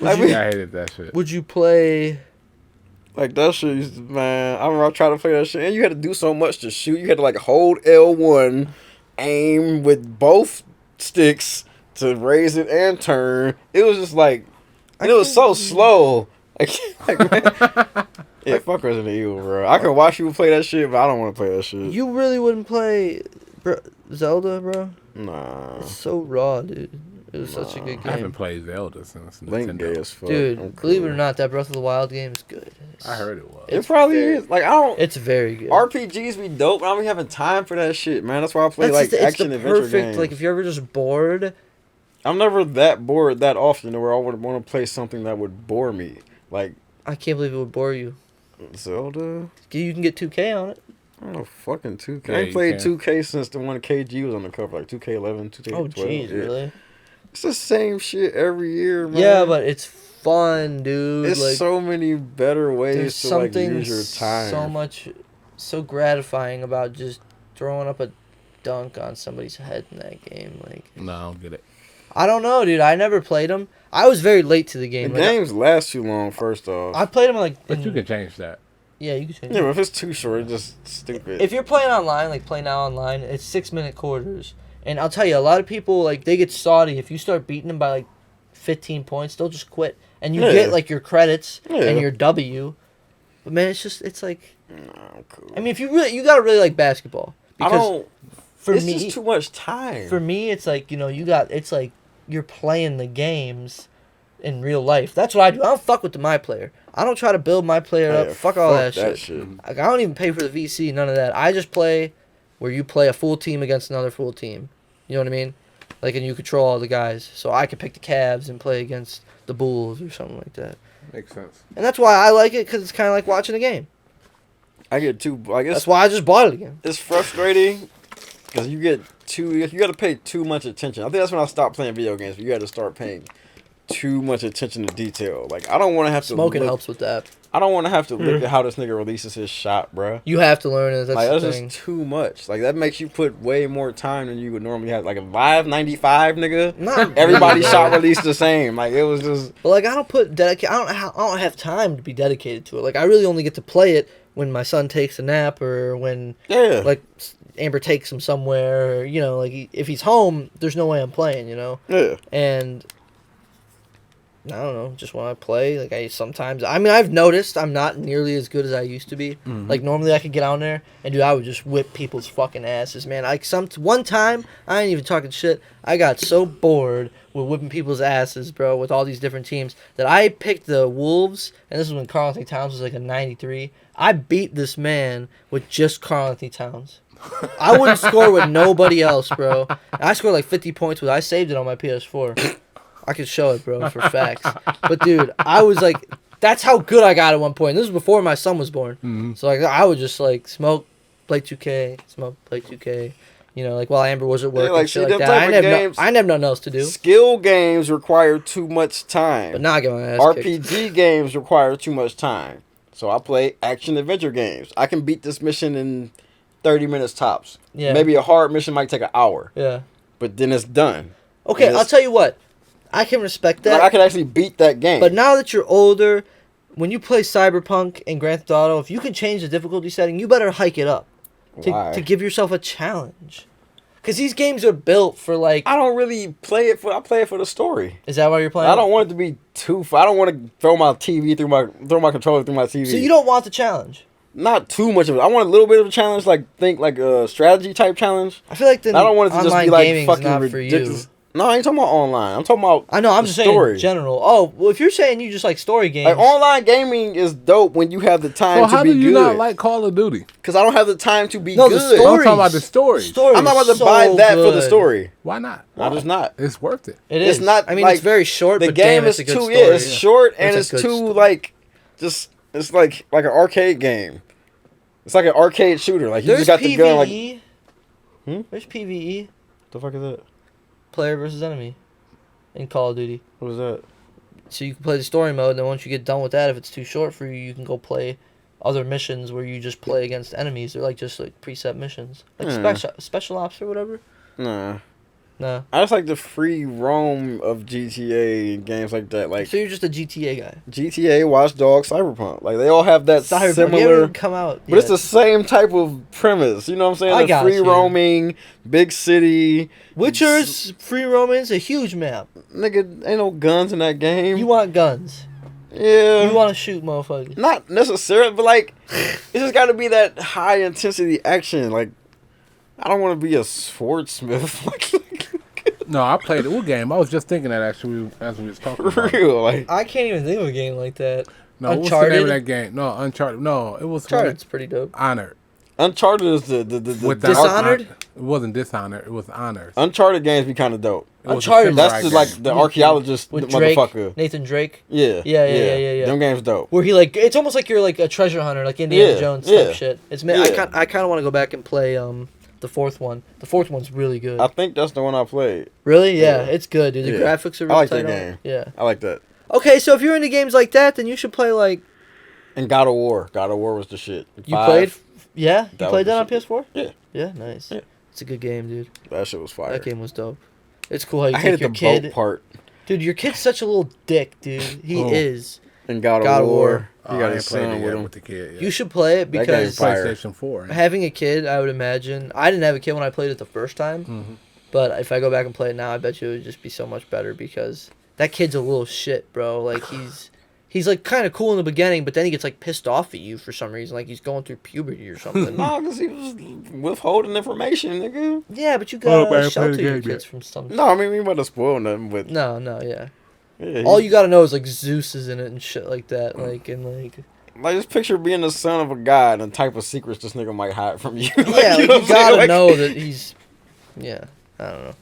Like, we- Yeah, I hated that shit. Would you play? Like that shit used to, man. I remember I tried to play that shit, and you had to do so much to shoot. You had to like hold L1, aim with both sticks to raise it and turn. It was just like, and it was so slow. Like man, yeah, fuck Resident Evil, bro. I can watch people play that shit, but I don't want to play that shit. You really wouldn't play Zelda, bro? Nah, It's so raw, dude. It was such a good I haven't game. played Zelda since Link gay Nintendo. as fuck. Dude, I'm believe it cool. or not, that Breath of the Wild game is good. I heard it was. It probably is. Like I don't. It's very good. RPGs be dope, but I don't be having time for that shit, man. That's why I play That's like the- it's action the adventure perfect, games. like if you're ever just bored. I'm never that bored that often to where I would want to play something that would bore me. Like I can't believe it would bore you. Zelda? You can get 2K on it. I don't know, fucking 2K. Yeah, I ain't you played can. 2K since the one KG was on the cover, like 2K11, 2K12. Oh, jeez, yeah. really? It's the same shit every year, man. Yeah, but it's fun, dude. it's like, so many better ways there's to like something use your time. so gratifying about just throwing up a dunk on somebody's head in that game. Like, No, I don't get it. I don't know, dude. I never played them. I was very late to the The game. Like, games last too long. First off, I played them like. But you can change that. Yeah, you can change Yeah, it. but if it's too short, it's just stupid. If you're playing online, like Play Now Online, it's 6-minute quarters. And I'll tell you, a lot of people, like, they get salty. If you start beating them by, like, 15 points, they'll just quit. And you get, like, your credits and your W. But, man, it's like... Nah, cool. I mean, if you gotta really like basketball. Because it's just too much time. For me, it's like, it's like you're playing the games in real life. That's what I do. I don't fuck with my player. I don't try to build my player up. Fuck all that shit. Like, I don't even pay for the VC, none of that. I just play where you play a full team against another full team. You know what I mean? Like, and you control all the guys. So I could pick the Cavs and play against the Bulls or something like that. Makes sense. And that's why I like it, because it's kind of like watching a game. I guess That's why I just bought it again. It's frustrating because you got to pay too much attention. I think that's when I stopped playing video games. You got to start paying too much attention to detail. Like, I don't want to have to Smoking helps with that. I don't want to have to look at how this nigga releases his shot, bruh. You have to learn it. That's the thing. just too much. Like, that makes you put way more time than you would normally have. Like, a Live 95, nigga. Not Everybody's shot released the same. Like, it was just. But like, I don't have time to be dedicated to it. Like, I really only get to play it when my son takes a nap or when like Amber takes him somewhere. Or, like if he's home, there's no way I'm playing. Yeah. And I don't know, just when I play, like I've noticed I'm not nearly as good as I used to be. Mm-hmm. Like normally I could get on there and I would just whip people's fucking asses, man. Like one time, I ain't even talking shit. I got so bored with whipping people's asses, bro, with all these different teams that I picked the Wolves, and this was when Karl Anthony Towns was like a 93. I beat this man with just Karl Anthony Towns. I wouldn't score with nobody else, bro. I scored like 50 points with. I saved it on my PS4. I could show it, bro, for facts. But, dude, I was like, that's how good I got at one point. This was before my son was born. Mm-hmm. So, like, I would just, like, smoke, play 2K, smoke, play 2K. Like, while Amber was at work and shit like that. I didn't have nothing else to do. Skill games require too much time. But now I get my ass RPG kicked. games require too much time. So I play action-adventure games. I can beat this mission in 30 minutes tops. Yeah. Maybe a hard mission might take an hour. Yeah. But then it's done. Okay, I'll tell you what. I can respect that. Like, I can actually beat that game. But now that you're older, when you play Cyberpunk and Grand Theft Auto, if you can change the difficulty setting, you better hike it up to give yourself a challenge. Because these games are built for, like... I don't really play it for... I play it for the story. Is that why you're playing? I don't want it to be too... I don't want to throw my TV throw my controller through my TV. So you don't want the challenge? Not too much of it. I want a little bit of a challenge, like a strategy type challenge. I feel like I don't want it to just be like fucking not ridiculous. For you. No, I ain't talking about online. I'm talking about I know, I'm just saying in general. Oh, well, if you're saying you just like story games. Like, online gaming is dope when you have the time to be good. So how do you not like Call of Duty? Because I don't have the time to be good. I'm talking about the story. I'm not about to buy that for the story. Why not? I'm just not. It's worth it. It is. It's not. I mean, like, it's very short. The but game damn, is it's a good too. story. Yeah, it's short and it's a too like, just it's like an arcade game. It's like an arcade shooter. Like you There's just got the gun. Like, There's PvE. The fuck is that? Player versus enemy. In Call of Duty. What is that? So you can play the story mode, and then once you get done with that, if it's too short for you, you can go play other missions where you just play against enemies. They're like just like preset missions. Like special ops or whatever. Nah. No. I just like the free roam of GTA and games like that. Like, so you're just a GTA guy. GTA, Watch Dogs, Cyberpunk. Like, they all have that similar. Come out. But it's the same type of premise. You know what I'm saying? The free roaming, big city. Witcher's free roaming is a huge map. Nigga, ain't no guns in that game. You want guns. Yeah. You want to shoot motherfuckers. Not necessarily, but like, it's just got to be that high intensity action. Like, I don't want to be a swordsmith. No, I played what game? I was just thinking that actually as we was talking about. Real, like, I can't even think of a game like that. No, what's the name of that game? No, Uncharted. No, it was Uncharted's pretty dope. Honored. Uncharted is the Dishonored? It wasn't Dishonored. It was Honored. Uncharted games be kind of dope. Uncharted. That's like the archaeologist with Drake, motherfucker. Nathan Drake. Yeah. Yeah. Them games dope. Where he like, it's almost like you're like a treasure hunter, like Indiana Jones type shit. It's I kind of want to go back and play the fourth one. The fourth one's really good. I think that's the one I played. Really? Yeah, it's good, dude. The graphics are really I like tight that game. Yeah. I like that. Okay, so if you're into games like that, then you should play like... And God of War. God of War was the shit. You played? Yeah? You That played was that on the PS4? Yeah. Yeah, nice. Yeah. It's a good game, dude. That shit was fire. That game was dope. It's cool how you I take hated your the kid... boat part. Dude, your kid's such a little dick, dude. He is. And God God of of War. War. You I got ain't his played son it with yet him. with the kid. Yet. You should play it That game's because fire. PlayStation 4. ain't it? having a kid, I would imagine. I didn't have a kid when I played it the first time, Mhm. but if I go back and play it now, I bet you it would just be so much better because that kid's a little shit, bro. Like he's like kind of cool in the beginning, but then he gets like pissed off at you for some reason, like he's going through puberty or something. No, because he was withholding information, nigga. Yeah, but you Well, man, gotta play shelter the your game kids yet. from some. No, I mean, we ain't about to spoil nothing, but No, yeah. yeah, All you gotta know is like Zeus is in it and shit like that, like and like. like just picture being the son of a god and the type of secrets this nigga might hide from you. Like, Yeah, you like, know you what I'm saying? gotta Like- know that he's. Yeah, I don't know.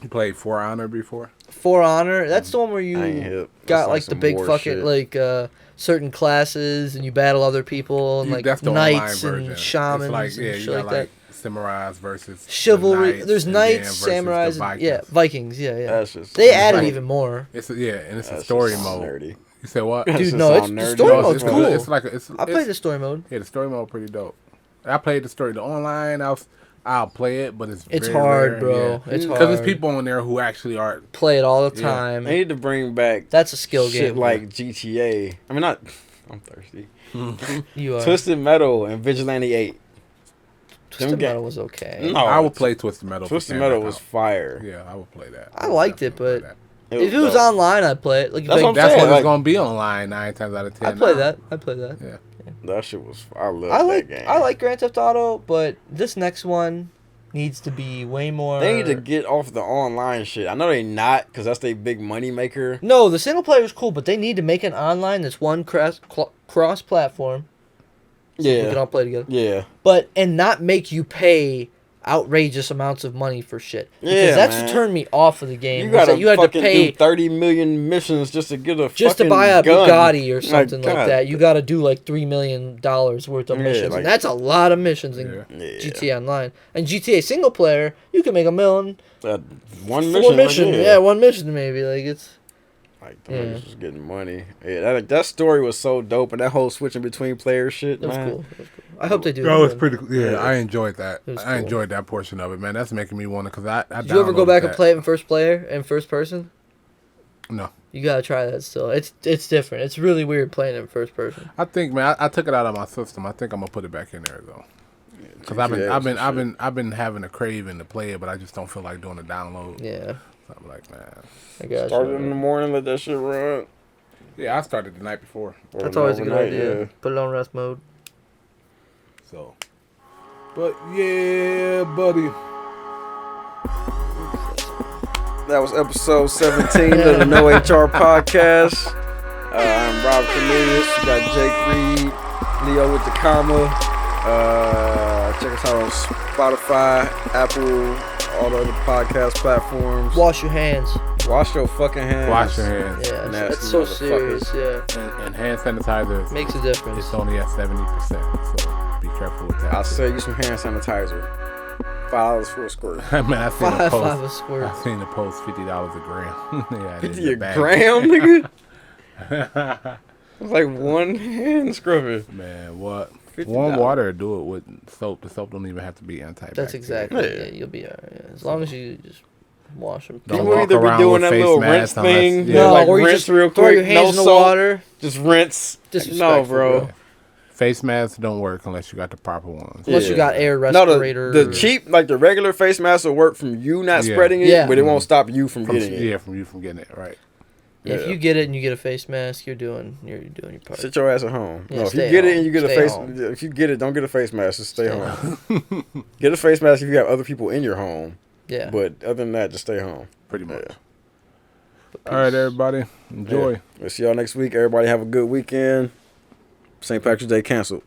You played For Honor before? For Honor, that's the one where I ain't you hip. got That's like the some big war fucking shit. like certain classes and you battle other people and like That's the knights online and version. shamans It's like, and yeah, shit you got like that. samurais versus the Chivalry. knights, There's and then knights, versus the samurais, and, Vikings. yeah, Vikings. Yeah. That's just They that's added like- even more. It's a, yeah, and it's a that's story just mode. nerdy. You said what? That Dude, shit no, it's sound the nerdy. story No, mode's it's cool. good. It's like it's, I played the story mode. Yeah, the story mode pretty dope. I played the story. The online, I'll play it, but it's It's very hard, rare, bro. yeah. It's Because hard. there's people on there who actually are. Play it all the Yeah. time. They need to bring back That's a skill shit game. like GTA. I mean, not. I'm thirsty. You are. Twisted Metal and Vigilante 8. Twisted them ga- Metal was okay. No, I would play Twisted Metal. if it Twisted came Metal back was out. fire. Yeah, I would play that. I liked it, definitely but play if it was dope. online, I'd play it. Like, That's what I'm That's saying, what like- it's gonna be online 9 times out of 10. I'd play now. that. I'd play that. Yeah. That shit was. I love I that game. like Grand Theft Auto, but this next one needs to be way more. They need to get off the online shit. I know they not, because that's their big money maker. No, the single player is cool, but they need to make an online that's one cross platform. So we can Yeah. all play together. Yeah. But and not make you pay outrageous amounts of money for shit. Because Yeah, that's man. what turned me off of the game. You was gotta that you had to fucking pay do 30 million missions just to get a just to fucking buy a gun. Bugatti or something like God. that. You got to do like $3 million worth of Yeah, missions, like- and that's a lot of missions in Yeah. Yeah. GTA Online. And GTA single player, you can make $1 million. One Four mission. missions, yeah, one mission maybe. Like it's Like, the Yeah. niggas was getting money. Yeah, that story was so dope, and that whole switching between players shit, it was man. cool. It was cool. I hope they do. That was again. pretty cool. Yeah, Yeah. I enjoyed that. It was I cool. enjoyed that portion of it, man. That's making me want to, because I Did you ever go downloaded back and that. play it in first person? No. You gotta try that still. It's different. It's really weird playing it in first person. I think, man, I took it out of my system. I think I'm gonna put it back in there though, because I've been having a craving to play it, but I just don't feel like doing a download. Yeah, So I'm like, man. I got Started in the you. morning, let that shit run. Yeah, I started the night before, Or That's always a good overnight, idea. yeah. Put it on rest mode. so. But yeah, buddy. That was episode 17 of the No HR podcast. I'm Rob Cornelius. We got Jake Reed, Leo with the comma. Check us out on Spotify, Apple, all the other podcast platforms. Wash your hands. Wash your fucking hands. Wash your hands. Yeah, Nasty it's so motherfuckers. serious. Yeah, And hand sanitizer makes a difference. it's only at 70%. So be careful with that. I'll sell you some hand sanitizer. $5 for a squirt. Man, I seen a Five post. a squirt. I seen the post $50 a gram. Yeah, it is 50 a bag. gram, nigga? It's like one hand scrubber. Man, what? $50. Warm water, do it with soap. The soap don't even have to be antibacterial. That's exactly. Yeah. Yeah, you'll be alright. Yeah. As long as you just wash them. Don't People walk either be around doing with that face little rinse masks unless- thing. yeah. No, like or you rinse just real throw quick. your hands in the soap, water. Just rinse. No, Disrespectful, bro. Face masks don't work unless you got the proper ones. Unless you Yeah. got air No, respirator. the cheap, like the regular face mask will work from you not Yeah. spreading it, Yeah. but it won't stop you from From, getting it. yeah, from you from getting it, right. Yeah, if Yeah. you get it and you get a face mask, you're doing your part. Sit your ass at home. Yeah, No, if you stay get it home. and you get a Stay face, home. if you get it, don't get a face mask. Just stay Stay home. Get a face mask if you have other people in your home. Yeah. But other than that, just stay home. Pretty much. Yeah. All right, everybody. Enjoy. Yeah. We'll see y'all next week. Everybody have a good weekend. St. Patrick's Day canceled.